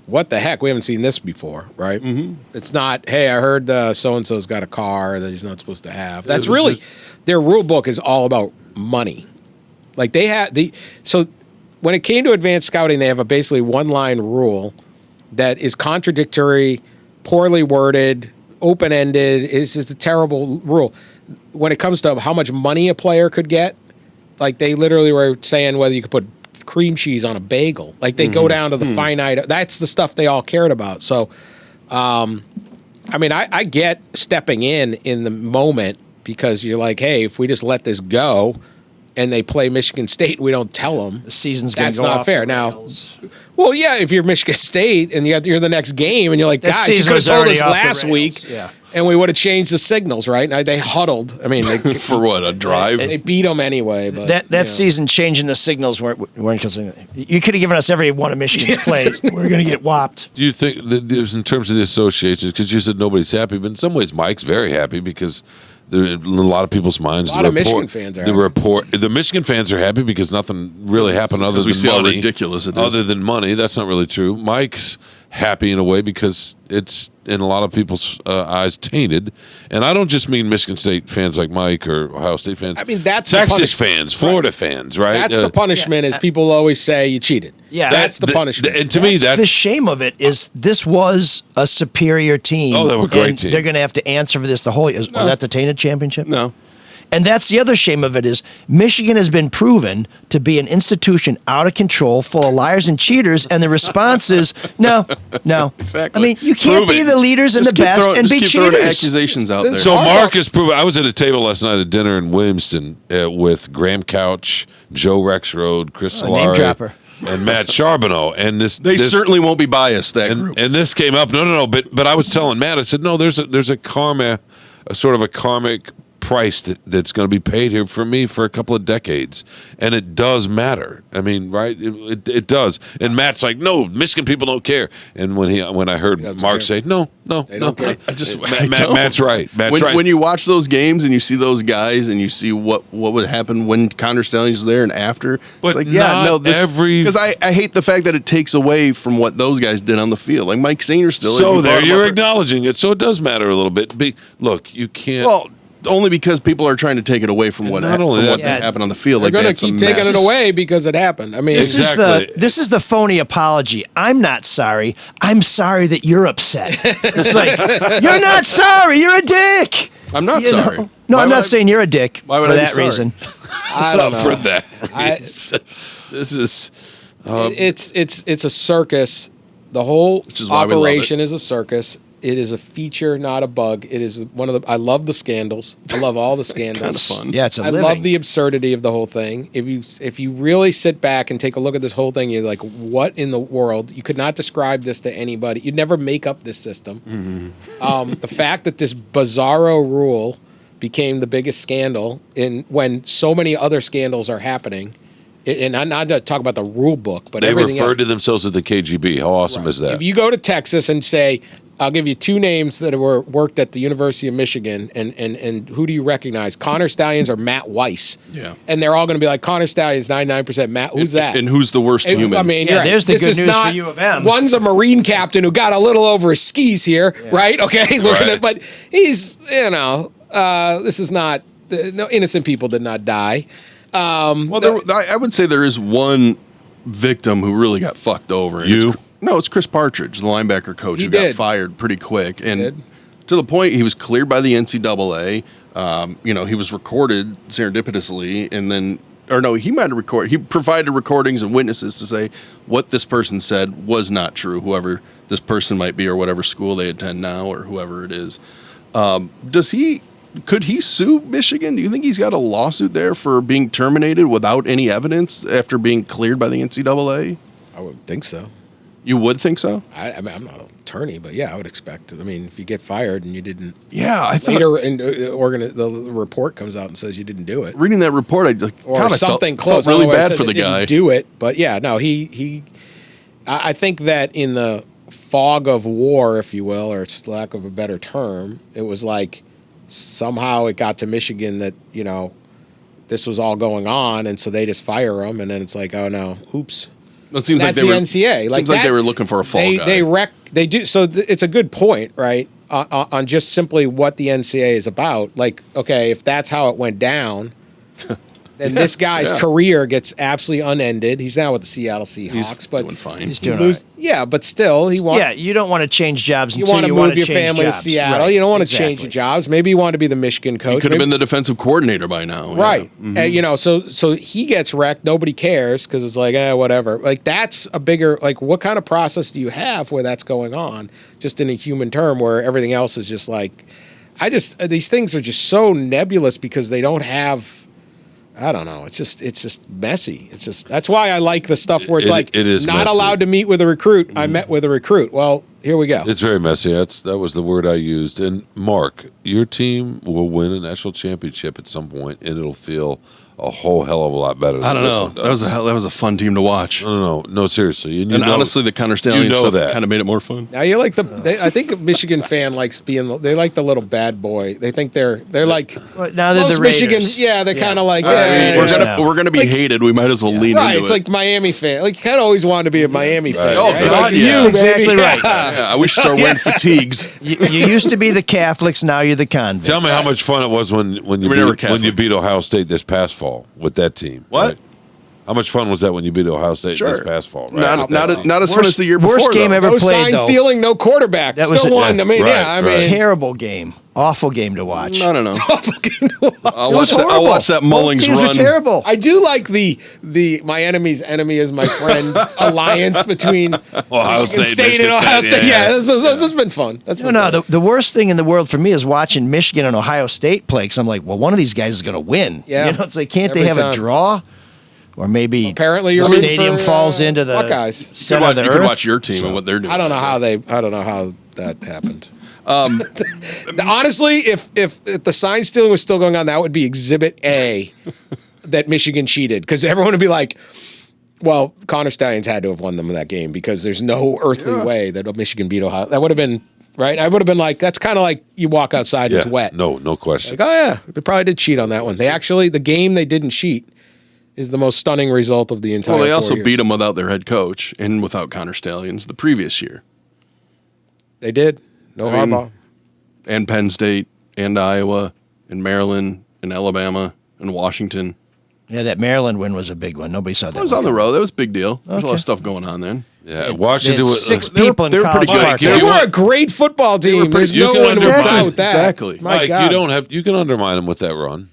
what the heck? We haven't seen this before, right? Mm-hmm. It's not, hey, I heard so-and-so's got a car that he's not supposed to have. That's really, their rule book is all about money. Like, they had, so when it came to advanced scouting, they have a basically one-line rule that is contradictory, poorly worded, open-ended. It's just a terrible rule. When it comes to how much money a player could get, like, they literally were saying whether you could put cream cheese on a bagel. Like, they go down to the finite. That's the stuff they all cared about. So, I mean, I get stepping in the moment, because you're like, hey, if we just let this go and they play Michigan State, we don't tell them. The season's going to That's go not off fair. the Now, rails. well, yeah, if you're Michigan State and you're the next game and you're like, That guys, you season could have was told already us off the last rails, week, yeah. and we would have changed the signals, right? And they huddled. I mean, For what, a drive? they beat them anyway. But That season, changing the signals weren't you could have given us every one of Michigan's plays. We're going to get whopped. Do you think that there's, in terms of the associations, because you said nobody's happy, but in some ways Mike's very happy, because there, in a lot of people's minds, A lot of Michigan fans are the Michigan fans are happy because nothing really happened other than we see how money. ridiculous it is. Other than money, that's not really true. Mike's happy in a way because it's, in a lot of people's eyes, tainted. And I don't just mean Michigan State fans like Mike or Ohio State fans. I mean, that's the Texas punishment. fans, Florida fans, right? that's the punishment. Is people always say you cheated. Yeah. that's the punishment. And to me, that's the shame of it is this was a superior team. Oh, they were a great and team. They're going to have to answer for this the whole year. Was that the tainted championship? No. And that's the other shame of it is Michigan has been proven to be an institution out of control, full of liars and cheaters, and the response is no. Exactly. I mean, you can't Prove be it. the leaders and the Just keep best throwing- and just be keep throwing cheaters. accusations out there. So Harbaugh- Marc has proven. I was at a table last night at dinner in Williamston with Graham Couch, Joe Rexrode, Chris name Solari, dropper. and Matt Charbonneau. And They certainly won't be biased, that and, group. and this came up. No. But I was telling Matt. I said, no. There's a karma, a sort of a karmic price that's going to be paid here for me for a couple of decades, and it does matter. I mean, right? It does. And Matt's like, no, Michigan people don't care. And when I heard Marc say, no, don't care. Matt's right. Matt's right. When you watch those games and you see those guys and you see what would happen when Connor Stallions was there and after, But it's like, not every- because I hate the fact that it takes away from what those guys did on the field. Like Mike Sainer still. So you there, brought him you're up- acknowledging it. So it does matter a little bit. Look, you can't. Well, only because people are trying to take it away from what not only that- happened on the field. They're Like going to that's a keep taking mess. it away because it happened. I mean, Exactly. This is the phony apology. I'm not sorry. I'm sorry that you're upset. It's like, you're not sorry. You're a dick. I'm not You sorry. know? No, Why I'm would not I- saying you're a dick why would for I be that sorry? reason. I don't know. For that I- reason. This is It's a circus. The whole is why we love operation is a circus. It is a feature, not a bug. It is one of the. I love the scandals. I love all the scandals. kind of fun. Yeah, it's a I living. love the absurdity of the whole thing. If you really sit back and take a look at this whole thing, you're like, what in the world? You could not describe this to anybody. You'd never make up this system. The fact that this bizarro rule became the biggest scandal when so many other scandals are happening. And I'm not to talk about the rule book, but they everything referred else. to themselves as the KGB. How awesome is that? If you go to Texas and say, I'll give you two names that worked at the University of Michigan, and who do you recognize? Connor Stallions or Matt Weiss? Yeah. And they're all going to be like, Connor Stallions, 99%. Matt, who's that? And who's the worst human? I mean, Yeah, you're right. there's the This good is news for not- U of M. One's a Marine captain who got a little over his skis here, right? Okay, Right. But he's, this is not. No innocent people did not die. Well, I would say there is one victim who really got fucked over. and You? It's Chris Partridge, the linebacker coach, He who got did. fired pretty quick, and Did. to the point he was cleared by the NCAA. He was recorded serendipitously, and then, or no, he might have He provided recordings and witnesses to say what this person said was not true. Whoever this person might be, or whatever school they attend now, or whoever it is. Could he sue Michigan? Do you think he's got a lawsuit there for being terminated without any evidence after being cleared by the NCAA? I would think so. You would think so? I mean, I'm not an attorney, but yeah, I would expect it. I mean, if you get fired and you didn't. Yeah, I thought Later, the report comes out and says you didn't do it, reading that report, I or kind of something felt close. really Otherwise, bad says for the it didn't guy. Do it, but yeah, no, I think that in the fog of war, if you will, or lack of a better term, it was like somehow it got to Michigan that this was all going on, and so they just fire him, and then it's like, oh no, oops. It seems That's like they the were, NCAA. Seems like they were looking for a fall guy. They do. So it's a good point, right? On just simply what the NCAA is about. Like, okay, if that's how it went down, then this guy's career gets absolutely unended. He's now with the Seattle Seahawks, He's but doing fine. He's he doing lose. all Yeah, but still, he wants. Yeah, you don't want to change jobs You until want to you want move your change family jobs. to Seattle. Right, You don't want to change exactly. your jobs. Maybe you want to be the Michigan coach. He could have Maybe- been the defensive coordinator by now. yeah. Right. Mhm. So he gets wrecked. Nobody cares because it's like, whatever. Like, that's a bigger, like, what kind of process do you have where that's going on? Just in a human term where everything else is just like, these things are just so nebulous because they don't have, I don't know. It's just messy. That's why I like the stuff where it's It is not messy. allowed to meet with a recruit. I met with a recruit. Well, here we go. It's very messy. That was the word I used. And Mark, your team will win a national championship at some point, and it'll feel a whole hell of a lot better. I Than don't this know. one That was a fun team to watch. No, seriously. And, you And know, honestly, the Connor Stallion you know stuff that. kind of made it more fun. Now you like I think a Michigan fan likes they like the little bad boy. They think they're like Well, now they're most the Michigan. Raiders. Yeah, they're kind of like We're gonna be hated. We might as well lean right. into It's it. like Miami fan. Like you kind of always wanted to be a Miami fan. Oh, right? God, Like, yeah. you, That's exactly baby. right. Yeah, I wish you started wearing fatigues. You used to be the Catholics, now you're the convicts. Tell me how much fun it was when you We're never when you Catholic. beat Ohio State this past fall with that team. What? right? How much fun was that when you beat Ohio State Sure. this past fall? Right? Not as fun as the year before. worst game though. ever No played, sign though. stealing, no quarterback. That was Still won. I mean, right, yeah. I mean, right. Terrible game. Awful game to watch. I don't know. I'll It was watch that. I'll horrible. watch that Mullings Both teams run. Are terrible. I do like the my enemy's enemy is my friend alliance between Ohio Michigan State, State and Michigan Ohio State, State. yeah. Yeah, this has been fun. That's been fun. The worst thing in the world for me is watching Michigan and Ohio State play because I'm like, well, one of these guys is going to win. Yeah. It's like, can't Every they have time. a draw? Or maybe Apparently you're the rooting stadium for, falls into the Buckeyes. center of the You earth. could watch your team and what they're doing. I don't know how that happened. Honestly, if the sign stealing was still going on, that would be Exhibit A that Michigan cheated because everyone would be like, "Well, Connor Stallions had to have won them that game because there's no earthly way that Michigan beat Ohio." That would have been right. I would have been like, "That's kind of like you walk outside and it's wet." No question. Like, oh yeah, they probably did cheat on that one. The game they didn't cheat is the most stunning result of the entire. Well, they 4 also years. beat them without their head coach and without Connor Stallions the previous year. They did. No I mean, Harbaugh. And Penn State and Iowa and Maryland and Alabama and Washington. Yeah, that Maryland win was a big one. Nobody saw that. That was one on the coming. road. That was a big deal. There's a lot Okay. of stuff going on then. Yeah, They Washington had was 6 they were- people in they were pretty college good. park. They They You were want- a great football team. There's you no can one undermine doubt it. that. Exactly. My Mike, God. you can undermine them with that run.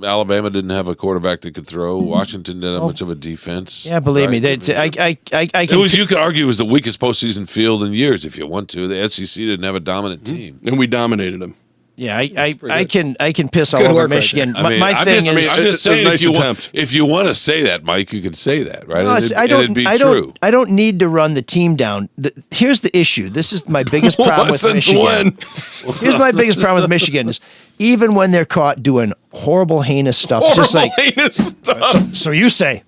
Alabama didn't have a quarterback that could throw. Washington didn't have much of a defense. Yeah, believe me, right? I It can. was, you could argue, it was the weakest postseason field in years if you want to. The SEC didn't have a dominant team. And we dominated them. Yeah, I can piss all good over work right Michigan. I mean, My I'm thing just, is, I'm just It's a saying, nice if you want to say that, Mike, you can say that, right? No, And I it'd be don't. true. I don't need to run the team down. Here's the issue. This is my biggest problem with Since Michigan. when? Here's my biggest problem with Michigan is even when they're caught doing horrible, heinous stuff, just like heinous stuff. so you say.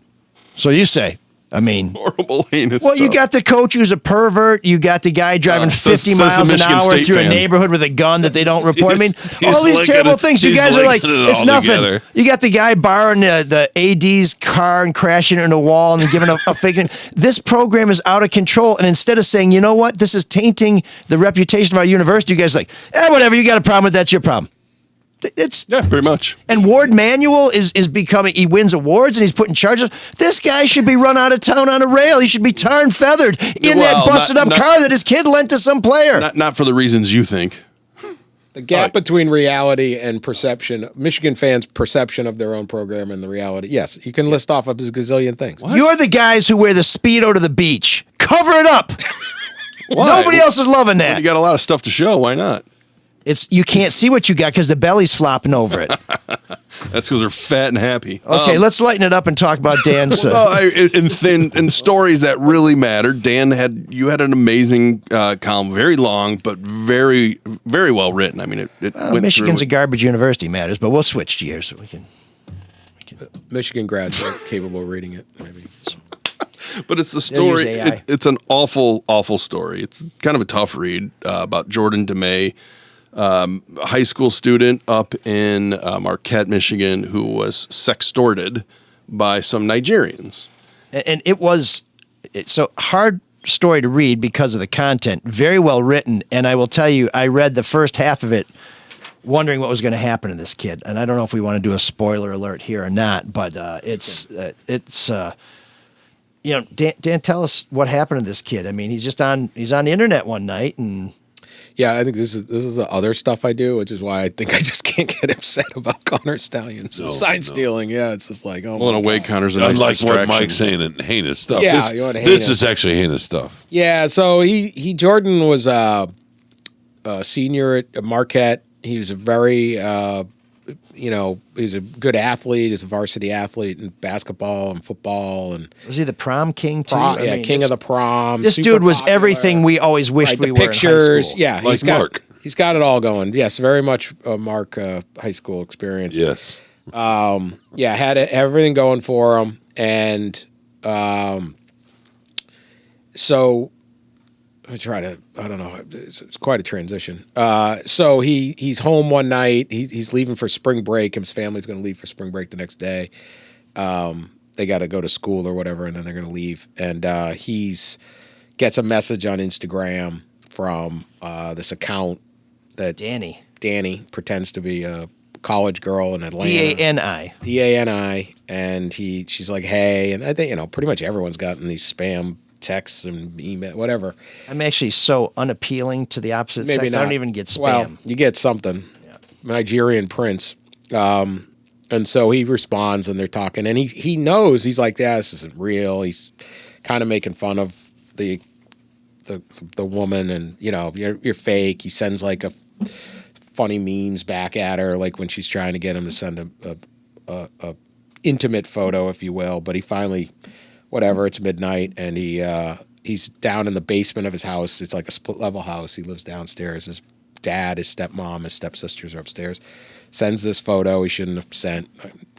I mean, Horrible, heinous well, you stuff. got the coach who's a pervert. You got the guy driving says 50 the miles an Michigan hour State through a fan. neighborhood with a gun that they don't report. I mean, He's all these linking terrible it- things. You he's guys are like, linking it it's all nothing. together. You got the guy borrowing the AD's car and crashing it into a wall and giving a fake. This program is out of control. And instead of saying, you know what, this is tainting the reputation of our university, you guys are like, whatever, you got a problem with that's your problem. It's Yeah, pretty much. And Ward Manuel is becoming, he wins awards and he's putting charges. This guy should be run out of town on a rail. He should be tar and feathered in that Well, busted up not- car that his kid lent to some player. Not for the reasons you think. The gap between reality and perception, Michigan fans' perception of their own program and the reality. Yes, you can list off a gazillion things. You're the guys who wear the Speedo to the beach. Cover it up. Why? Nobody else is loving that. You got a lot of stuff to show. Why not? You can't see what you got because the belly's flopping over it. That's because they're fat and happy. Okay, let's lighten it up and talk about Dan's. In stories that really matter, Dan had an amazing column, very long but very very well written. I mean, it went Michigan's a through. garbage university matters, but we'll switch gears so we can. Michigan grads are capable of reading it. Maybe. But it's the They'll use story. AI. It's an awful story. It's kind of a tough read about Jordan DeMay, a high school student up in Marquette, Michigan, who was sextorted by some Nigerians. And it's a hard story to read because of the content. Very well written, and I will tell you, I read the first half of it wondering what was going to happen to this kid. And I don't know if we want to do a spoiler alert here or not, but Dan, tell us what happened to this kid. I mean, he's on the internet one night and. Yeah, I think this is the other stuff I do, which is why I think I just can't get upset about Connor Stallions sign stealing. Yeah, it's just like, oh, Well, in a my way, God. Connor's a nice Unlike distraction. what Mike's saying, and heinous stuff. Yeah, this, you want this heinous. is actually heinous stuff. Yeah, so Jordan was a senior at Marquette. He was a very he's a good athlete. He's a varsity athlete in basketball and football and Was he the prom king too? king of the prom. This super dude was popular. everything we always wished Right, we the were pictures. in high school. Yeah, Like Marc. He's got it all going. Yes, very much a Marc high school experience. Yes. Had everything going for him, and so I try to. I don't know. It's quite a transition. So he's home one night. He's leaving for spring break. His family's going to leave for spring break the next day. They got to go to school or whatever, and then they're going to leave. And he's gets a message on Instagram from this account that Danny pretends to be a college girl in Atlanta. D-A-N-I. And she's like, hey, and I think, pretty much everyone's gotten these spam texts and email, whatever. I'm actually so unappealing to the opposite Maybe sex. not. I don't even get spam. Well, you get something. Yeah. Nigerian prince. And so he responds and they're talking and he knows, he's like, yeah, this isn't real. He's kind of making fun of the woman and, you're fake. He sends like a funny memes back at her, like when she's trying to get him to send a intimate photo, if you will. But he finally, whatever, it's midnight and he's down in the basement of his house. It's like a split level house. He lives downstairs. His dad, his stepmom, his stepsisters are upstairs. Sends this photo he shouldn't have sent.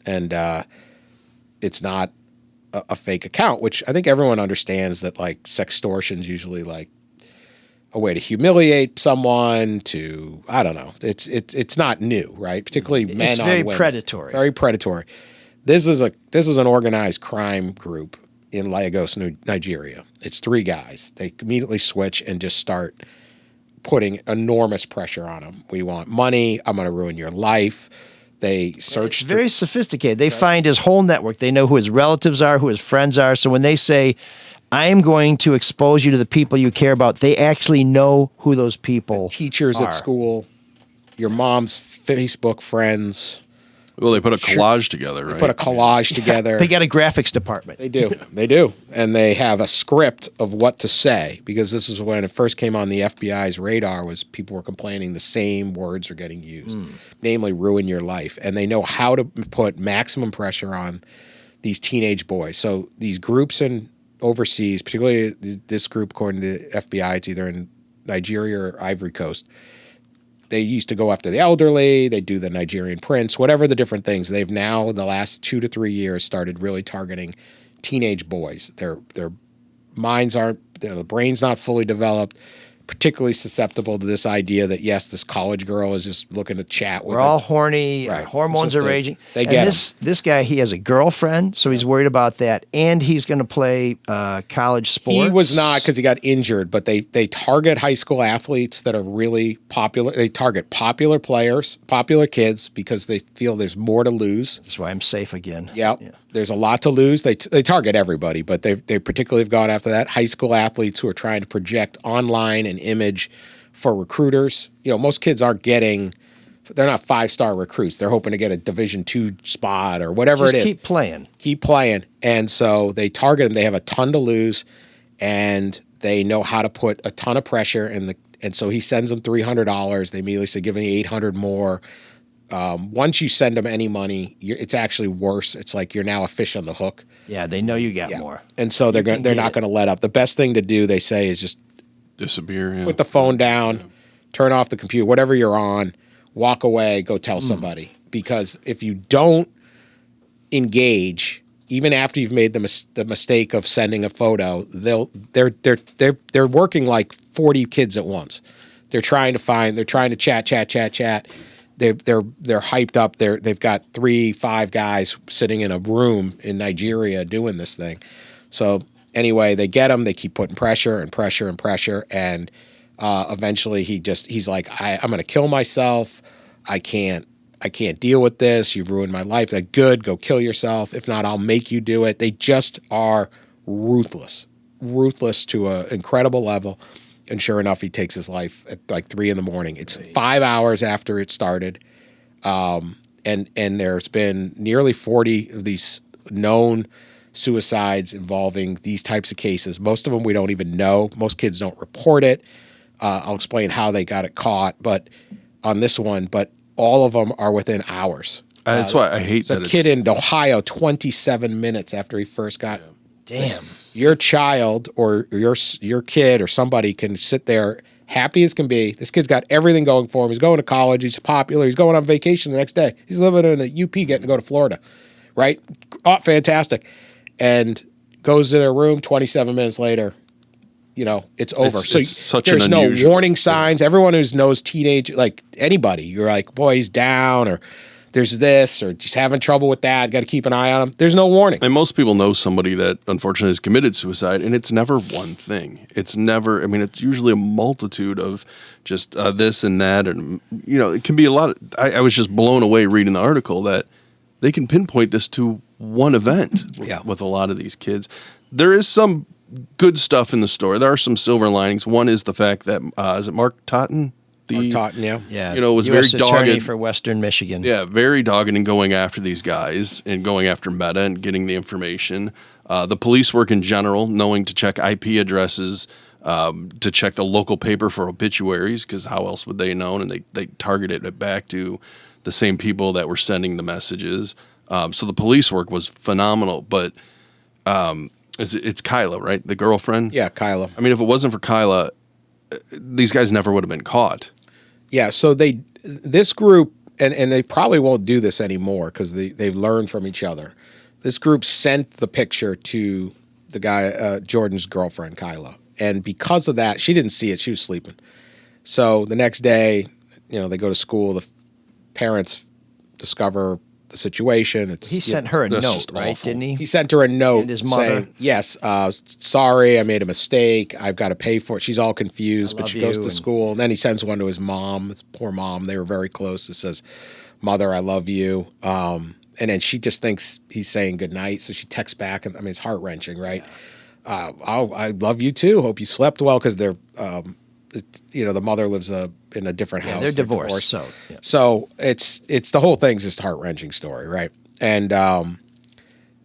And it's not a fake account, which I think everyone understands that like sextortion is usually like a way to humiliate someone to, I don't know. It's not new, right? Particularly men It's on very women. predatory. Very predatory. This is an organized crime group in Lagos, Nigeria. It's 3 guys. They immediately switch and just start putting enormous pressure on them. We want money. I'm going to ruin your life. They search. It's very sophisticated. They find his whole network. They know who his relatives are, who his friends are. So when they say, I am going to expose you to the people you care about. They actually know who those people Teachers are. at school, your mom's Facebook friends. Well, they put a collage together, right? Put a collage together. They got a graphics department. They do. They do. And they have a script of what to say, because this is when it first came on the FBI's radar, was people were complaining the same words are getting used, namely ruin your life. And they know how to put maximum pressure on these teenage boys. So these groups in overseas, particularly this group, according to the FBI, it's either in Nigeria or Ivory Coast. They used to go after the elderly. They do the Nigerian prince, whatever the different things. They've now, in the last 2 to 3 years, started really targeting teenage boys. Their minds aren't, the brain's not fully developed, particularly susceptible to this idea that, yes, this college girl is just looking to chat with We're all horny. Right. Hormones are raging. They and get this guy, he has a girlfriend, so he's worried about that. And he's going to play college sports. He was not, because he got injured, but they target high school athletes that are really popular. They target popular players, popular kids, because they feel there's more to lose. That's why I'm safe again. Yep. Yeah. There's a lot to lose. They target everybody, but they particularly have gone after that. High school athletes who are trying to project online an image for recruiters. You know, most kids aren't getting, they're not 5-star recruits. They're hoping to get a Division II spot or whatever Just it is. keep playing. Keep playing. And so they target them. They have a ton to lose, and they know how to put a ton of pressure in and so he sends them $300. They immediately say, give me $800 more. Once you send them any money, it's actually worse. It's like you're now a fish on the hook. Yeah, they know you got more. And so they're not going to let up. The best thing to do, they say, is just disappear. Yeah. put the phone down, turn off the computer, whatever you're on, walk away, go tell somebody. Because if you don't engage, even after you've made the mistake of sending a photo, they're working like 40 kids at once. They're trying to chat. They're hyped up. They've got 3-5 guys sitting in a room in Nigeria doing this thing. So anyway, they get him. They keep putting pressure, and eventually he's like, I'm going to kill myself. I can't deal with this. You've ruined my life. Like, good, go kill yourself. If not, I'll make you do it. They just are ruthless to an incredible level. And sure enough, he takes his life at like 3 a.m. It's 5 hours after it started. And there's been nearly 40 of these known suicides involving these types of cases. Most of them we don't even know. Most kids don't report it. I'll explain how they got it caught, but on this one, but all of them are within hours. That's why I hate that. A kid in Ohio, 27 minutes after he first got. Damn. Your child or your kid or somebody can sit there happy as can be. This kid's got everything going for him. He's going to college. He's popular. He's going on vacation the next day. He's living in a UP, getting to go to Florida, right? Oh, fantastic. And goes to their room 27 minutes later. You know, it's over. It's such there's an no unusual, warning signs. Everyone who knows teenage, like anybody, you're like, boy, he's down, or there's this, or just having trouble with that. Got to keep an eye on him. There's no warning. And most people know somebody that unfortunately has committed suicide, and it's never one thing. It's never, it's usually a multitude of just this and that. And, it can be a lot. I was just blown away reading the article that they can pinpoint this to one event with a lot of these kids. There is some good stuff in the story. There are some silver linings. One is the fact that, is it Marc Totten? Marc Totten, yeah. Was US very attorney dogged for Western Michigan. Yeah, very dogged in going after these guys and going after Meta and getting the information. The police work in general, knowing to check IP addresses, to check the local paper for obituaries, because how else would they know? And they targeted it back to the same people that were sending the messages. So the police work was phenomenal. But it's Kyla, right? The girlfriend? Yeah, Kyla. If it wasn't for Kyla, these guys never would have been caught. Yeah, so this group, and they probably won't do this anymore because they've learned from each other. This group sent the picture to the guy, Jordan's girlfriend, Kyla. And because of that, she didn't see it. She was sleeping. So the next day, they go to school. The parents discover the situation. He sent her a that's note, just right? awful. Didn't he? He sent her a note And his mother. saying, yes, sorry, I made a mistake. I've got to pay for it. She's all confused, but she goes to school. And then he sends one to his mom, his poor mom. They were very close. It says, Mother, I love you. And then she just thinks he's saying goodnight. So she texts back. And it's heart-wrenching, right? I love you too. Hope you slept well, because they're, the mother lives in a different house. They're divorced. So it's the whole thing's just a heart-wrenching story, right? And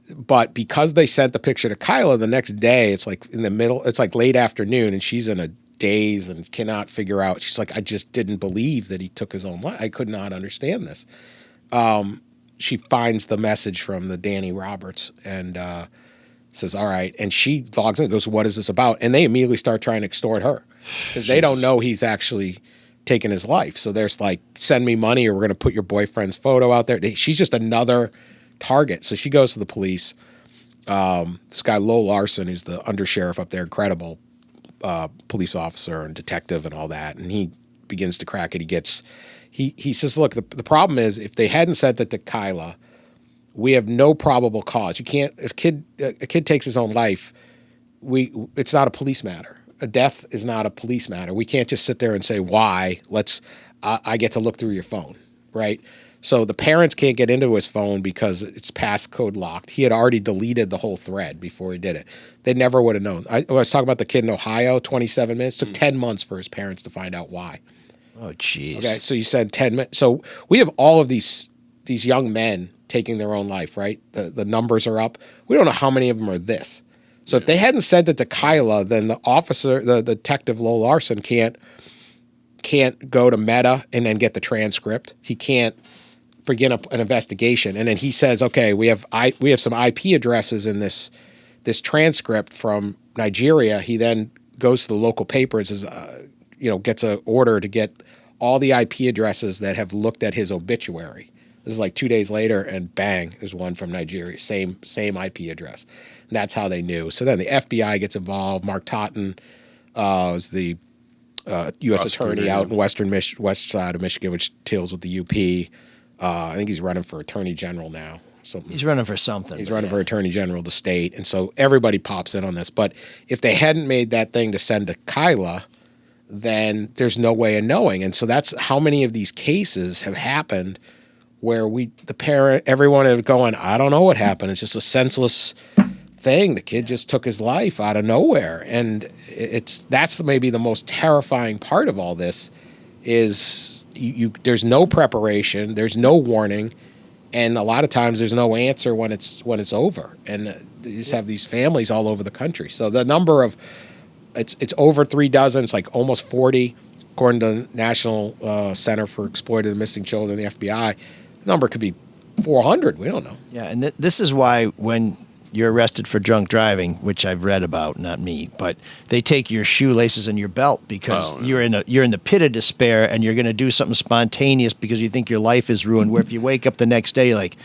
but because they sent the picture to Kyla the next day, it's like in the middle, it's like late afternoon, and she's in a daze and cannot figure out. She's like, I just didn't believe that he took his own life. I could not understand this. She finds the message from the Danny Roberts and says, all right. And she logs in and goes, what is this about? And they immediately start trying to extort her because they don't know he's actually taken his life. So there's like, send me money or we're going to put your boyfriend's photo out there. She's just another target. So she goes to the police. This guy, Lo Larson, who's the undersheriff up there, incredible police officer and detective and all that. And he begins to crack it. He says, look, the problem is if they hadn't sent it to Kyla, we have no probable cause. You can't, if a kid takes his own life, it's not a police matter. A death is not a police matter. We can't just sit there and say, why? I get to look through your phone, right? So the parents can't get into his phone because it's passcode locked. He had already deleted the whole thread before he did it. They never would have known. I was talking about the kid in Ohio, 27 minutes. Took 10 months for his parents to find out why. Oh, jeez. Okay, so you said 10 minutes. So we have all of these young men taking their own life, right? The numbers are up. We don't know how many of them are this. So if they hadn't sent it to Kyla, then the officer, the detective Lo Larson can't go to Meta and then get the transcript. He can't begin an investigation. And then he says, okay, we have some IP addresses in this transcript from Nigeria. He then goes to the local paper and says, gets an order to get all the IP addresses that have looked at his obituary. This is like 2 days later, and bang, there's one from Nigeria, same IP address. And that's how they knew. So then the FBI gets involved. Marc Totten is the U.S. attorney out in west side of Michigan, which deals with the UP. I think he's running for attorney general now. He's running for something. He's running for attorney general of the state. And so everybody pops in on this. But if they hadn't made that thing to send to Kyla, then there's no way of knowing. And so that's how many of these cases have happened where everyone is going, I don't know what happened. It's just a senseless thing. The kid just took his life out of nowhere. And that's maybe the most terrifying part of all this is there's no preparation, there's no warning, and a lot of times there's no answer when it's over. And you just have these families all over the country. So the number of it's over 36. It's like almost 40, according to the National Center for Exploited and Missing Children, the FBI. The number could be 400. We don't know. Yeah, and this is why when you're arrested for drunk driving, which I've read about, not me, but they take your shoelaces and your belt because you're in the pit of despair and you're going to do something spontaneous because you think your life is ruined. Where if you wake up the next day, you're like,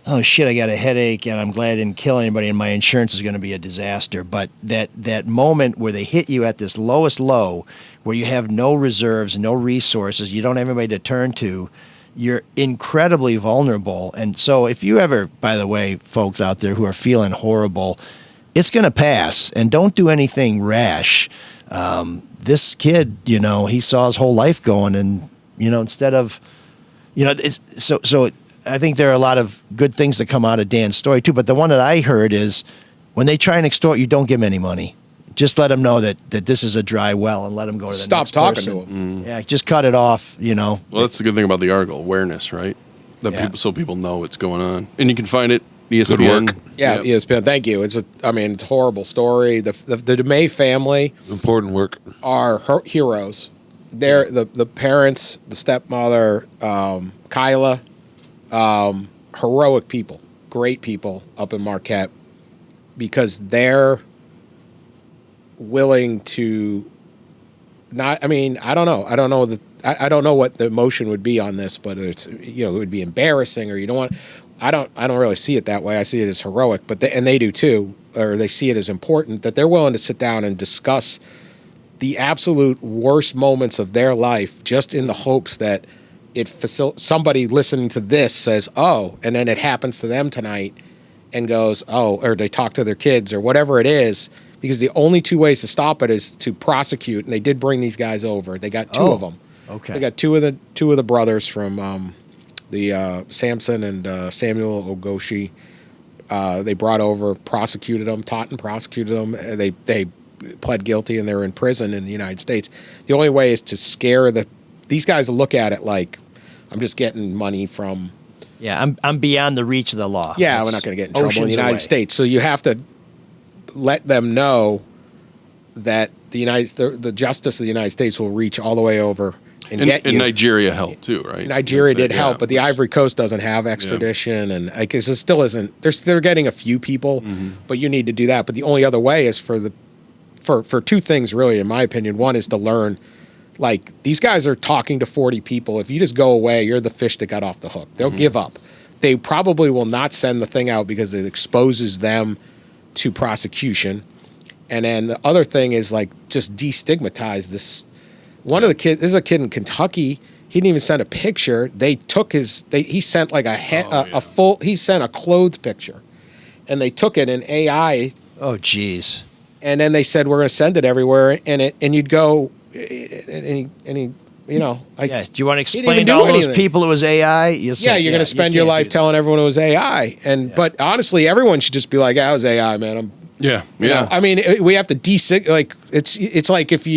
oh shit, I got a headache and I'm glad I didn't kill anybody and my insurance is going to be a disaster. But that moment where they hit you at this lowest low, where you have no reserves, no resources, you don't have anybody to turn to, you're incredibly vulnerable. And so if you ever, by the way, folks out there who are feeling horrible, it's going to pass. And don't do anything rash. This kid, he saw his whole life going and, instead of, so I think there are a lot of good things that come out of Dan's story too. But the one that I heard is when they try and extort you, don't give them any money. Just let them know that this is a dry well and let them go to the Stop next talking person. to them. Yeah, just cut it off, Well, that's the good thing about the article, awareness, right? So people know what's going on. And you can find it, ESPN. Good work. Yeah, ESPN. Thank you. It's a horrible story. The DeMay family. Important work. Are heroes. They're the parents, the stepmother, Kyla, heroic people, great people up in Marquette because they're willing to I don't know. I don't know what the emotion would be on this, but it's, it would be embarrassing or you don't want, I don't really see it that way. I see it as heroic, but they do too, or they see it as important that they're willing to sit down and discuss the absolute worst moments of their life just in the hopes that somebody listening to this says, oh, and then it happens to them tonight and goes, oh, or they talk to their kids or whatever it is, because the only two ways to stop it is to prosecute. And they did bring these guys over. They got two of them. Okay. They got two of the brothers from the Samson and Samuel Ogoshi They brought over, prosecuted them, taught and prosecuted them. They pled guilty and they're in prison in the United States. The only way is to scare these guys to look at it like, I'm just getting money from. Yeah, I'm beyond the reach of the law. Yeah, we're not going to get in trouble in the United States. So you have to let them know that the justice of the United States will reach all the way over and get you. And Nigeria helped too, right? Nigeria did help, but the Ivory Coast doesn't have extradition, and I guess it still isn't. They're getting a few people, but you need to do that. But the only other way is for two things, really, in my opinion. One is to learn. Like, these guys are talking to 40 people. If you just go away, you're the fish that got off the hook. They'll give up. They probably will not send the thing out because it exposes them to prosecution. And then the other thing is, like, just destigmatize this. One of the kids, there's a kid in Kentucky, he didn't even send a picture. They took he sent like he sent a clothed picture. And they took it in AI. Oh, geez. And then they said, we're going to send it everywhere. And you'd go, and he, like, do you want to explain to all those people it was AI? You're going to spend your life telling everyone it was AI. But honestly, everyone should just be like, it was AI, man. Yeah. I mean, we have to like, it's like if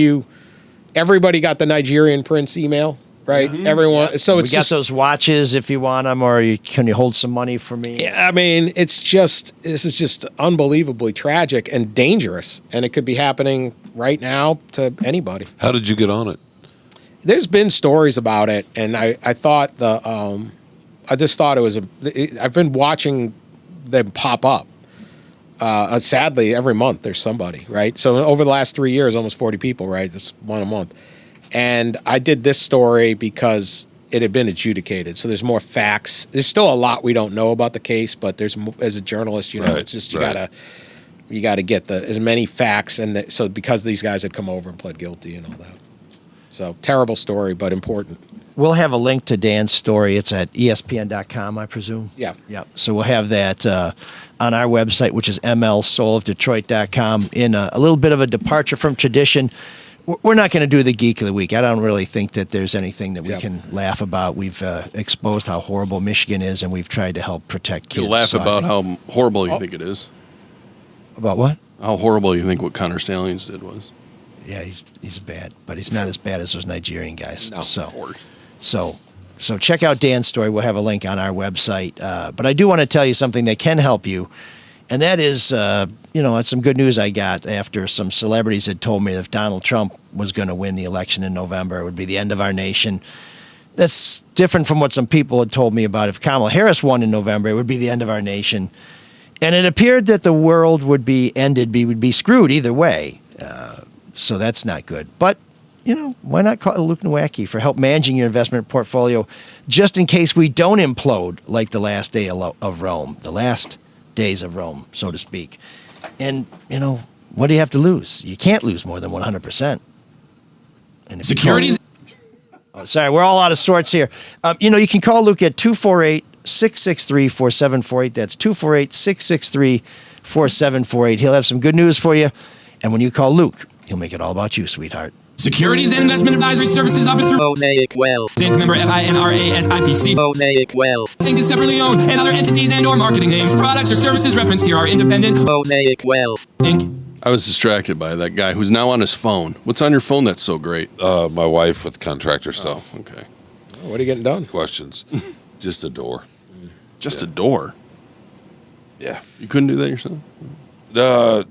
everybody got the Nigerian Prince email, right? Everyone. So it's got those watches if you want them, or can you hold some money for me? Yeah, I mean, this is just unbelievably tragic and dangerous, and it could be happening right now to anybody. How did you get on it? There's been stories about it, and I thought I just thought it was I've been watching them pop up. Sadly, every month there's somebody, right? So over the last 3 years, almost 40 people, right? That's one a month. And I did this story because it had been adjudicated. So there's more facts. There's still a lot we don't know about the case, but as a journalist, it's just you gotta get as many facts. And so because these guys had come over and pled guilty and all that. So terrible story, but important. We'll have a link to Dan's story. It's at ESPN.com, I presume. Yeah. So we'll have that on our website, which is mlsoulofdetroit.com. In a little bit of a departure from tradition, we're not going to do the Geek of the Week. I don't really think that there's anything that we can laugh about. We've exposed how horrible Michigan is, and we've tried to help protect kids. You laugh about how horrible you think it is. About what? How horrible you think what Connor Stallions did was. Yeah, he's bad, but he's not as bad as those Nigerian guys. No, of course. So check out Dan's story. We'll have a link on our website. But I do want to tell you something that can help you, and that is, it's some good news I got after some celebrities had told me that if Donald Trump was going to win the election in November, it would be the end of our nation. That's different from what some people had told me about if Kamala Harris won in November, it would be the end of our nation. And it appeared that the world would be ended, would be screwed either way. So that's not good. But, why not call Luke Nowacki for help managing your investment portfolio just in case we don't implode like the last day of Rome, the last days of Rome, so to speak. And, what do you have to lose? You can't lose more than 100%. And securities. Sorry, we're all out of sorts here. You can call Luke at 248-663-4748. That's 248-663-4748. He'll have some good news for you. And when you call Luke, he'll make it all about you, sweetheart. Securities and investment advisory services offered through Mosaic Wealth. Inc. member FINRA SIPC. Mosaic Wealth. Inc. is separately owned, and other entities and/or marketing names, products, or services referenced here are independent. Mosaic Wealth. Inc. I was distracted by that guy who's now on his phone. What's on your phone that's so great? My wife with contractor stuff. Oh, okay. What are you getting done? Questions. Just a door. Just a door? Yeah. You couldn't do that yourself? No.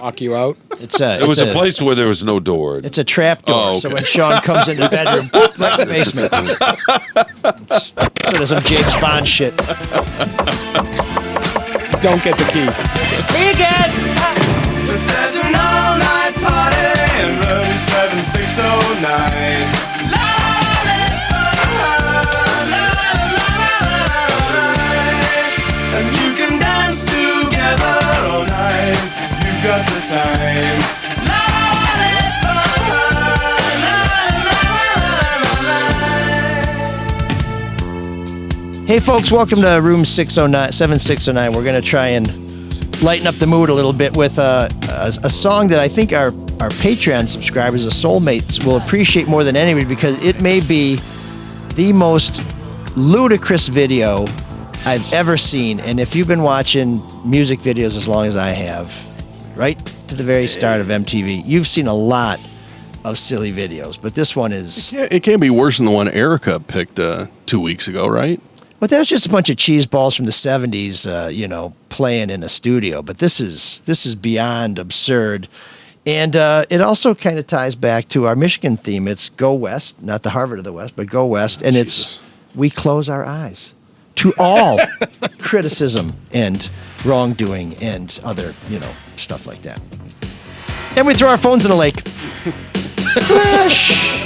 Lock you out? It was a place where there was no door. It's a trap door. Oh, okay. So when Shawn comes into the bedroom, right in the basement. It's sort of some James Bond shit. Don't get the key. Me again! There's an all-night party in room 7609. And you can dance together all night if you've got the time. Hey folks, welcome to room 7609. We're going to try and lighten up the mood a little bit with a song that I think our Patreon subscribers, the Soulmates, will appreciate more than anybody because it may be the most ludicrous video I've ever seen. And if you've been watching music videos as long as I have, right to the very start of MTV, you've seen a lot of silly videos. But this one is... It can't be worse than the one Erica picked 2 weeks ago, right? But that was just a bunch of cheese balls from the 70s, playing in a studio. But this is beyond absurd. And it also kind of ties back to our Michigan theme. It's Go West, not the Harvard of the West, but Go West. And it's we close our eyes to all criticism and wrongdoing and other, stuff like that. And we throw our phones in the lake. Splash!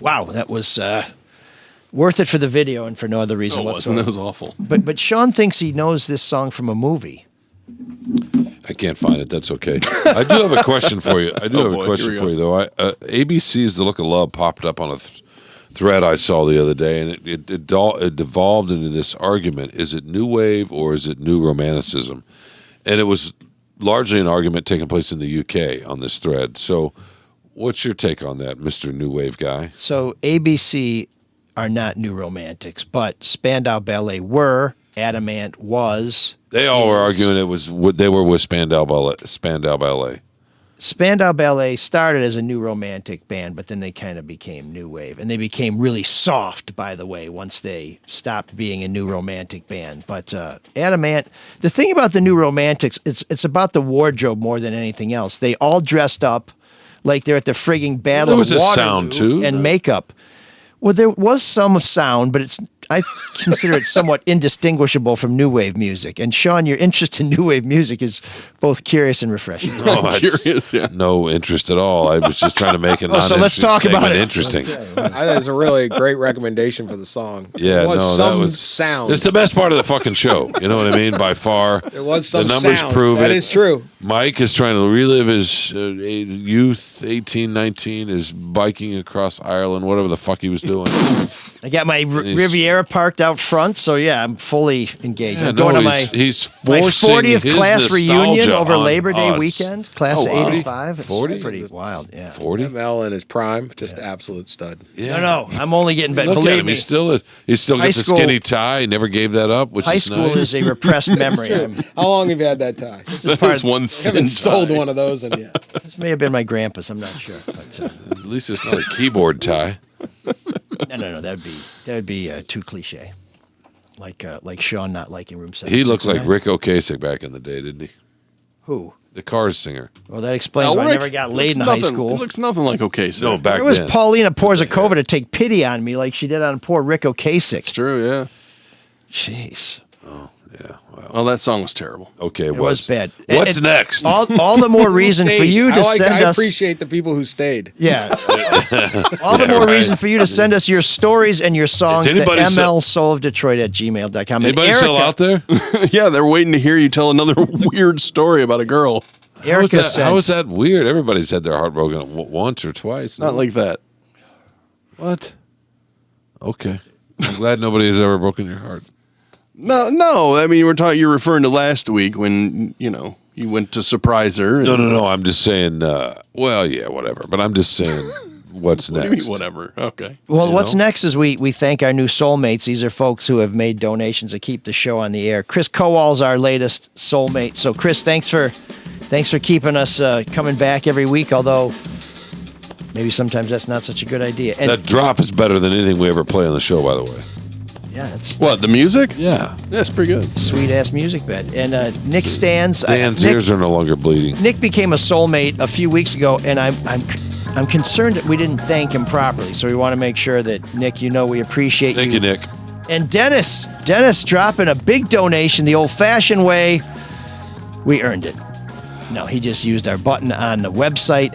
Wow, that was worth it for the video and for no other reason whatsoever. That was awful. But Shawn thinks he knows this song from a movie. I can't find it. That's okay. I do have a question for you. I do have a question for you, though. ABC's The Look of Love popped up on a thread I saw the other day, and it devolved into this argument. Is it new wave or is it new romanticism? And it was largely an argument taking place in the UK on this thread. So what's your take on that, Mr. New Wave guy? So ABC are not new romantics, but Spandau Ballet were, Adamant was. They all were arguing they were with Spandau Ballet. Spandau Ballet started as a new romantic band, but then they kind of became new wave, and they became really soft, by the way, once they stopped being a new romantic band. But Adamant, the thing about the New Romantics, it's about the wardrobe more than anything else. They all dressed up like they're at the frigging Battle There was of a Waterloo sound, too. and makeup. Well, there was some sound, but I consider it somewhat indistinguishable from new wave music. And Shawn, your interest in new wave music is both curious and refreshing. Oh, it's Curious, yeah. no interest at all. I was just trying to make it so let's talk about it. Interesting. I think it's a really great recommendation for the song. Yeah, There was no, some that was sound. It's the best part of the fucking show. You know what I mean? By far. There was some The numbers sound. prove That it. is true. Mike is trying to relive his youth, 18, 19, is biking across Ireland, whatever the fuck he was doing. I got my Riviera parked out front, so yeah, I'm fully engaged. Yeah, I'm going to he's my forcing 40th his class reunion nostalgia over on Labor Day us. weekend, class Oh, wow. of 85. It's 40? pretty wild, yeah. 40? ML in his prime, just absolute stud. Yeah. No, I'm only getting better. Look at Believe him. me, He still High gets a school- skinny tie. He never gave that up, which high is school nice. is a repressed memory. How long have you had that tie? That is one I thin haven't sold tie. one of those in yet. This may have been my grandpa's. I'm not sure, but At least it's not a keyboard tie. no, that would be too cliche. Like Shawn not liking Room 7. He looks like Rick Ocasek back in the day, didn't he? Who? The Cars singer. Well, that explains why I never got laid in high school. It looks nothing like Ocasek. No, back It was then. Paulina Porzakova to take pity on me like she did on poor Rick Ocasek. True, yeah. Jeez. Yeah, well. Well, that song was terrible. Okay, It was bad. What's And next? All the more reason for you to send I us. appreciate the people who stayed. Yeah. All the more reason for you to send us your stories and your songs to anybody mlsoulofdetroit@gmail.com. Anybody and still out there? Yeah, they're waiting to hear you tell another weird story about a girl. Erica sent. How is that weird? Everybody's had their heart broken once or twice. Not like that. What? Okay. I'm glad nobody has ever broken your heart. No. I mean, you're referring to last week when you went to surprise her. and- No. I'm just saying. Well, yeah, whatever. But I'm just saying, what's What do next? you mean, whatever? Okay. Well, You what's know? next is we thank our new soulmates. These are folks who have made donations to keep the show on the air. Chris Kowal's our latest soulmate. So, Chris, thanks for keeping us coming back every week. Although maybe sometimes that's not such a good idea. And That drop is better than anything we ever play on the show, by the way. yeah, it's What, the music? Yeah. Yeah, it's pretty good. sweet ass music bed. And Nick Stans. Dan's Nick, ears are no longer bleeding. Nick became a soulmate a few weeks ago, and I'm concerned that we didn't thank him properly. So we want to make sure that Nick, we appreciate Thank you, Nick. And Dennis dropping a big donation the old-fashioned way. We earned it. No, he just used our button on the website,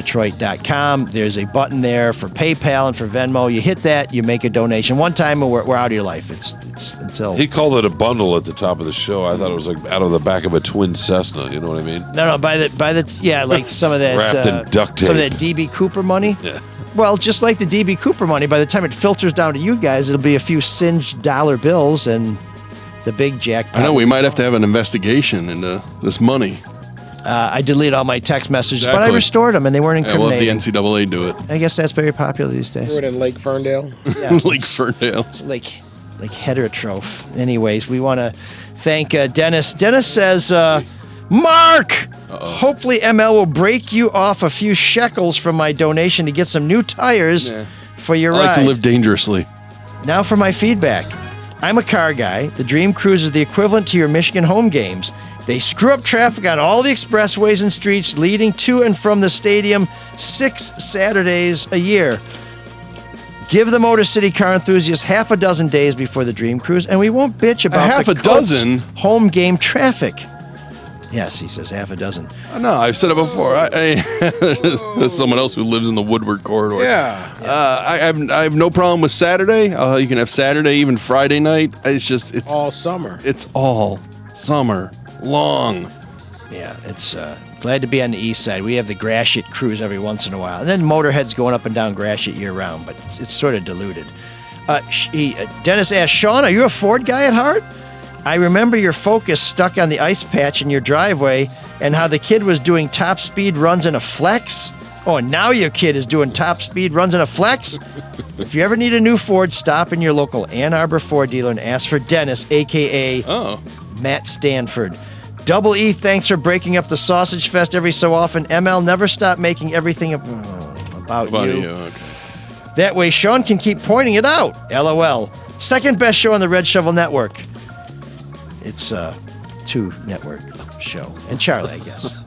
mlsoulofdetroit.com. There's a button there for PayPal and for Venmo. You hit that, you make a donation. One time, and we're out of your life. It's until... He called it a bundle at the top of the show. I thought it was like out of the back of a twin Cessna. You know what I mean? No, by the like some of that... Wrapped in duct Some of tape. that DB Cooper money. Yeah. Well, just like the DB Cooper money, by the time it filters down to you guys, it'll be a few singed dollar bills and the big jackpot. I know we might have to have an investigation into this money. I deleted all my text messages, but I Exactly. restored them, and they weren't Yeah, we'll have the incriminating. NCAA do it. I guess that's very popular these days. Threw it in Lake Ferndale. Yeah. Lake Ferndale. It's like heterotroph. Anyways, we want to thank Dennis. Dennis says, Marc, hopefully ML will break you off a few shekels from my donation to get some new tires Yeah. for your I ride. like to live dangerously. Now for my feedback. I'm a car guy. The Dream Cruise is the equivalent to your Michigan home games. They screw up traffic on all the expressways and streets leading to and from the stadium 6 Saturdays a year. Give the Motor City car enthusiasts half a dozen days before the Dream Cruise, and we won't bitch about half the a dozen? home game traffic. Yes, he says half a dozen. No, I've said it before. There's someone else who lives in the Woodward corridor. Yeah. I have no problem with Saturday. You can have Saturday, even Friday night. It's All summer. It's all summer long. Yeah, it's glad to be on the east side. We have the Gratiot cruise every once in a while. And then Motorhead's going up and down Gratiot year-round, but it's sort of diluted. Dennis asked, Shawn, are you a Ford guy at heart? I remember your Focus stuck on the ice patch in your driveway and how the kid was doing top speed runs in a Flex. Oh, and now your kid is doing top speed runs in a Flex? If you ever need a new Ford, stop in your local Ann Arbor Ford dealer and ask for Dennis, a.k.a. Matt Stanford. Double E, thanks for breaking up the sausage fest every so often. ML, never stop making everything about you. Okay. That way, Shawn can keep pointing it out. LOL. Second best show on the Red Shovel Network. It's a 2-network show. And Charlie, I guess.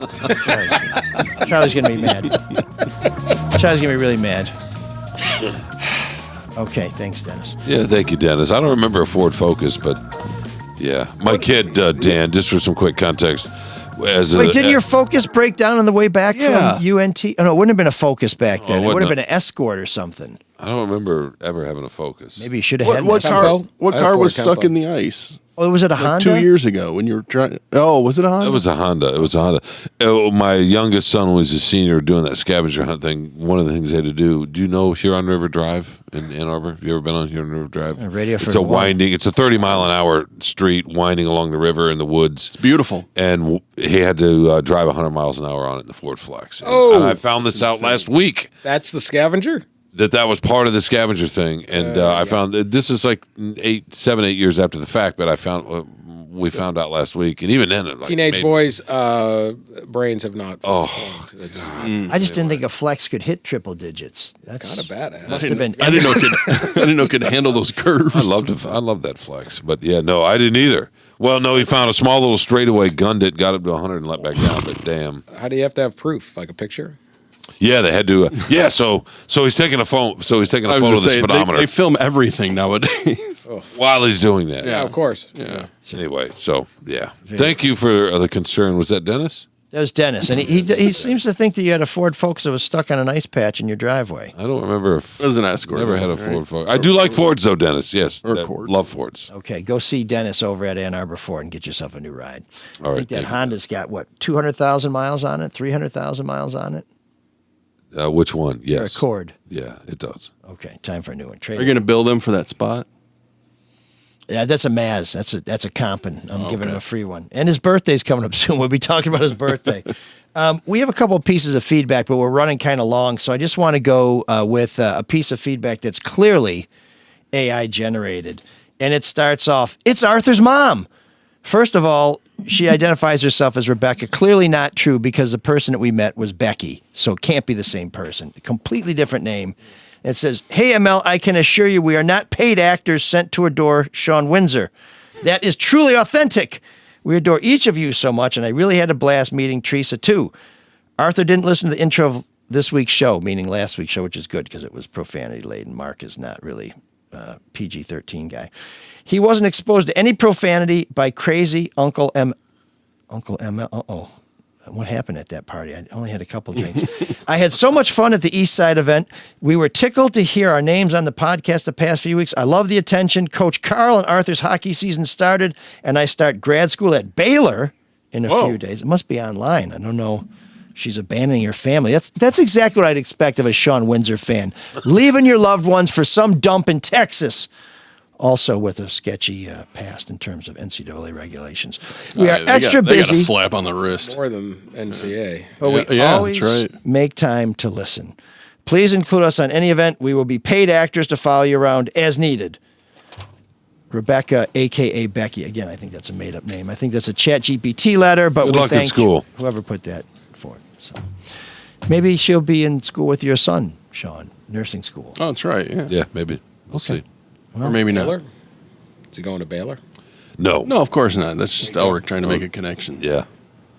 Charlie's going to be mad. Charlie's going to be really mad. Okay, thanks, Dennis. Yeah, thank you, Dennis. I don't remember a Ford Focus, but yeah. My kid, Dan, just for some quick context. Didn't your Focus break down on the way back from UNT? Oh, no, it wouldn't have been a Focus back then. It would have been an Escort or something. I don't remember ever having a Focus. Maybe you should have had What one. car was stuck in the ice? Oh, was it a Honda? 2 years ago when you were trying. Oh, was it a Honda? It was a Honda. My youngest son was a senior doing that scavenger hunt thing. One of the things they had to do. Do you know Huron River Drive in Ann Arbor? Have you ever been on Huron River Drive? It's a 30-mile-an-hour street winding along the river in the woods. It's beautiful. And he had to drive 100 miles an hour on it in the Ford Flex. And I found this out last week. That's the scavenger? That was part of the scavenger thing, and I found this is like 7, 8 years after the fact, but we found out last week, and even then, teenage boys' brains have not. God. I just didn't think a Flex could hit triple digits. That's kind of badass. Must have been. I didn't know it could handle those curves. I loved that Flex, but yeah, no, I didn't either. Well, no, he found a small little straightaway, gunned it, got up to 100, and let back down. But damn, how do you have to have proof? Like a picture? Yeah, they had to. So he's taking a phone. So he's taking a photo of the speedometer. They film everything nowadays while he's doing that. Yeah, of course. Yeah. Anyway, so yeah, thank you for the concern. Was that Dennis? That was Dennis, and he seems to think that you had a Ford Focus that was stuck on an ice patch in your driveway. I don't remember. It was an Escort. Never had a Ford Focus. I do like Fords though, Dennis. Yes, love Fords. Okay, go see Dennis over at Ann Arbor Ford and get yourself a new ride. All right, I think that Honda's got 200,000 miles on it, 300,000 miles on it. Which one? Yes. Accord. Yeah, it does. Okay, time for a new one. Are you going to build them for that spot? Yeah, that's a Maz. That's a Compin. I'm giving him a free one. And his birthday's coming up soon. We'll be talking about his birthday. We have a couple of pieces of feedback, but we're running kind of long, so I just want to go with a piece of feedback that's clearly AI generated. And it starts off, it's Arthur's mom. First of all, she identifies herself as Rebecca. Clearly not true because the person that we met was Becky. So it can't be the same person. A completely different name. It says, hey, ML, I can assure you we are not paid actors sent to adore Shawn Windsor. That is truly authentic. We adore each of you so much, and I really had a blast meeting Teresa, too. Arthur didn't listen to the intro of this week's show, meaning last week's show, which is good because it was profanity-laden. Marc is not really PG-13 guy. He wasn't exposed to any profanity by crazy Uncle M. Uncle ML. Uh-oh. What happened at that party? I only had a couple drinks. I had so much fun at the East Side event. We were tickled to hear our names on the podcast the past few weeks. I love the attention. Coach Carl and Arthur's hockey season started, and I start grad school at Baylor in a few days. It must be online. I don't know. She's abandoning her family. That's exactly what I'd expect of a Shawn Windsor fan. Leaving your loved ones for some dump in Texas. Also with a sketchy past in terms of NCAA regulations. We are extra busy. They got a slap on the wrist. More than NCAA. But we always make time to listen. Please include us on any event. We will be paid actors to follow you around as needed. Rebecca, a.k.a. Becky. Again, I think that's a made-up name. I think that's a ChatGPT letter, but Good we luck in thank school. whoever put that for it. So maybe she'll be in school with your son, Shawn, nursing school. Oh, that's right. Yeah. Yeah, maybe. We'll see. Or maybe not. Baylor? Is he going to Baylor? No. No, of course not. That's just Elric trying to make a connection. Yeah.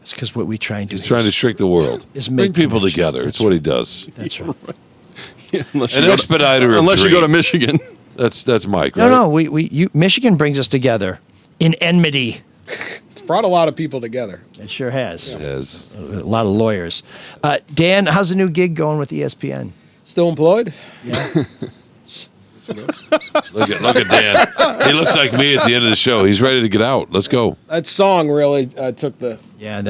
It's because what we try and do He's trying to shrink the world. is Bring make people connections. together. It's what he does. That's right. An expediter of unless you go to dreams. Michigan. That's Mike, right? No, Michigan brings us together in enmity. It's brought a lot of people together. It sure has. It has. A lot of lawyers. Dan, how's the new gig going with ESPN? Still employed? Yeah. Look at Dan. He looks like me at the end of the show. He's ready to get out. Let's go. That song really took the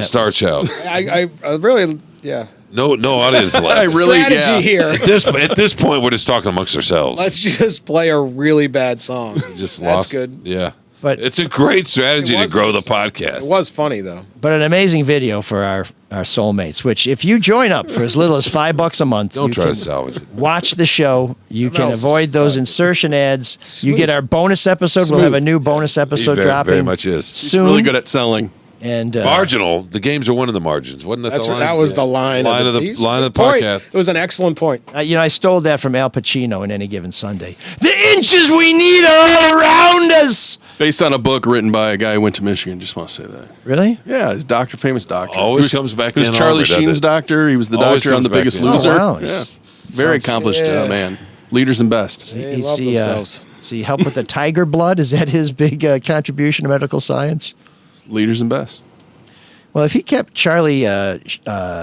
Star Child. I really, yeah. No audience left. I really, Strategy here. At this point, we're just talking amongst ourselves. Let's just play a really bad song. Just That's lost. good. Yeah. But it's a great strategy It to was grow the nice. podcast. It was funny though. But an amazing video for our soulmates, which if you join up for as little as $5 a month, Don't you try can to salvage it. watch the show. You can else is avoid those stuck. insertion ads. You get our bonus episode. We'll have a new bonus episode He very, dropping very much is. soon. Really good at selling. And marginal. The games are won in the margins. Wasn't that the line? That was the line. Line of the podcast. It was an excellent point. I stole that from Al Pacino in Any Given Sunday. The inches we need are all around us. Based on a book written by a guy who went to Michigan. Just want to say that. Really? Yeah, his doctor, famous doctor. Always comes back. He was in Charlie Harvard, Sheen's doctor. He was the Always doctor on The comes back Biggest in. Loser. Oh, wow. Yeah, very accomplished man. Leaders and best. They love themselves. Does he help with the tiger blood? Is that his big contribution to medical science? Leaders and best. Well, if he kept Charlie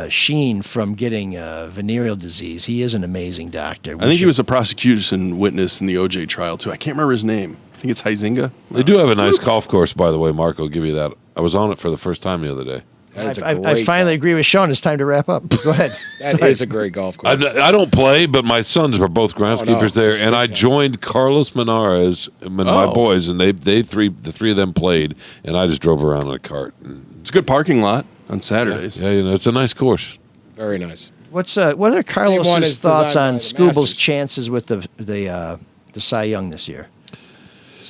Sheen from getting venereal disease, he is an amazing doctor. I think he was a prosecution witness in the OJ trial, too. I can't remember his name. I think it's Huizinga. They do have a nice golf course, by the way, Marc. I'll give you that. I was on it for the first time the other day. I finally agree with Shawn. It's time to wrap up. Go ahead. That is a great golf course. I don't play, but my sons were both groundskeepers there, and I joined Carlos Menares and my boys, and the three of them played, and I just drove around in a cart. It's a good parking lot on Saturdays. Yeah, it's a nice course. Very nice. What are Carlos's is thoughts designed on by the Scooble's Masters. chances with the Cy Young this year?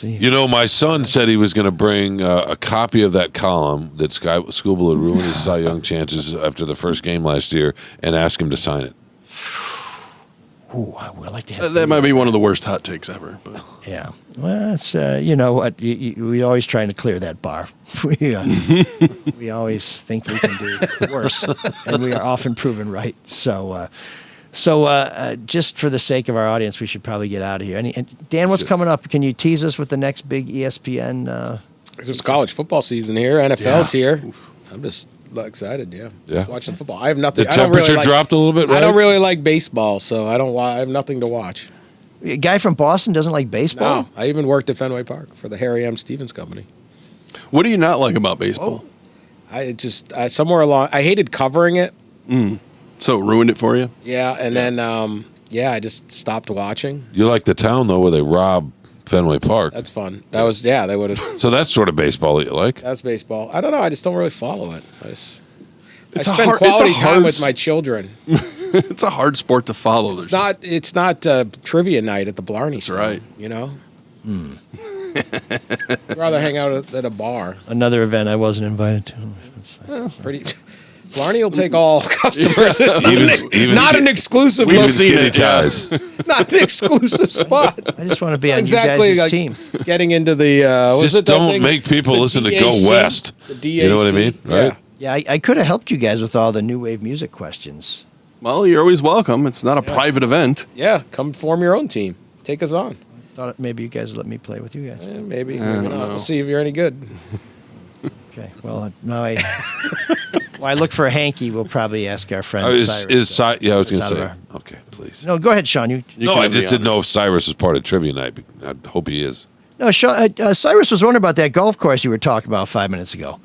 My son said he was going to bring a copy of that column that Scooble had ruined his Cy Young chances after the first game last year and ask him to sign it. Ooh, I would like to have That might be one of the worst hot takes ever. But. Yeah. Well, it's, you know what? We always trying to clear that bar. We always think we can do worse, and we are often proven right. So just for the sake of our audience, we should probably get out of here. And Dan, what's coming up? Can you tease us with the next big ESPN? There's college football season here. NFL's here. I'm just excited. Yeah. Just watching football. I have nothing. The temperature dropped a little bit. Right? I don't really like baseball, so I have nothing to watch. A guy from Boston doesn't like baseball? No, I even worked at Fenway Park for the Harry M. Stevens Company. What do you not like about baseball? Somewhere along, I hated covering it. So it ruined it for you? Yeah, and then I just stopped watching. You like the town though, where they rob Fenway Park. That's fun. That was they would have. So that's sort of baseball that you like. That's baseball. I don't know. I just don't really follow it. I spend hard- quality it's a time hard with my children. It's a hard sport to follow. It's not trivia night at the Blarney. That's right. You know. I'd rather hang out at a bar. Another event I wasn't invited to. Pretty. Blarney will take all customers. Even not an exclusive. Even skinny ties. Not an exclusive spot. I just want to be on exactly you guys' like team. Getting into the. Just don't make people listen to Go West. The DAC. You know what I mean, right? Yeah, I could have helped you guys with all the new wave music questions. Well, you're always welcome. It's not a private event. Yeah, come form your own team. Take us on. Thought maybe you guys would let me play with you guys. Maybe not. We'll see if you're any good. Okay. Well, now I look for a hanky. We'll probably ask our friend Cyrus. Yeah, I was going to say. Okay, please. No, go ahead, Shawn. No, I just didn't know if Cyrus was part of trivia night. I hope he is. No, Shawn, Cyrus was wondering about that golf course you were talking about 5 minutes ago.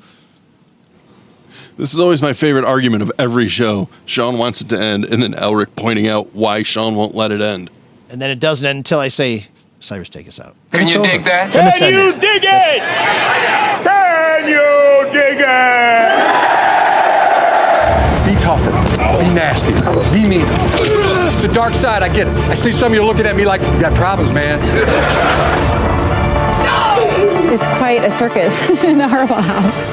This is always my favorite argument of every show. Shawn wants it to end, and then Elric pointing out why Shawn won't let it end. And then it doesn't end until I say, Cyrus, take us out. Can you dig that? Then it's ended. dig it? Can you dig it? Be tougher. Be nasty. Be mean. It's the dark side. I get it. I see some of you looking at me like you got problems, man. It's quite a circus in the Harbaugh house.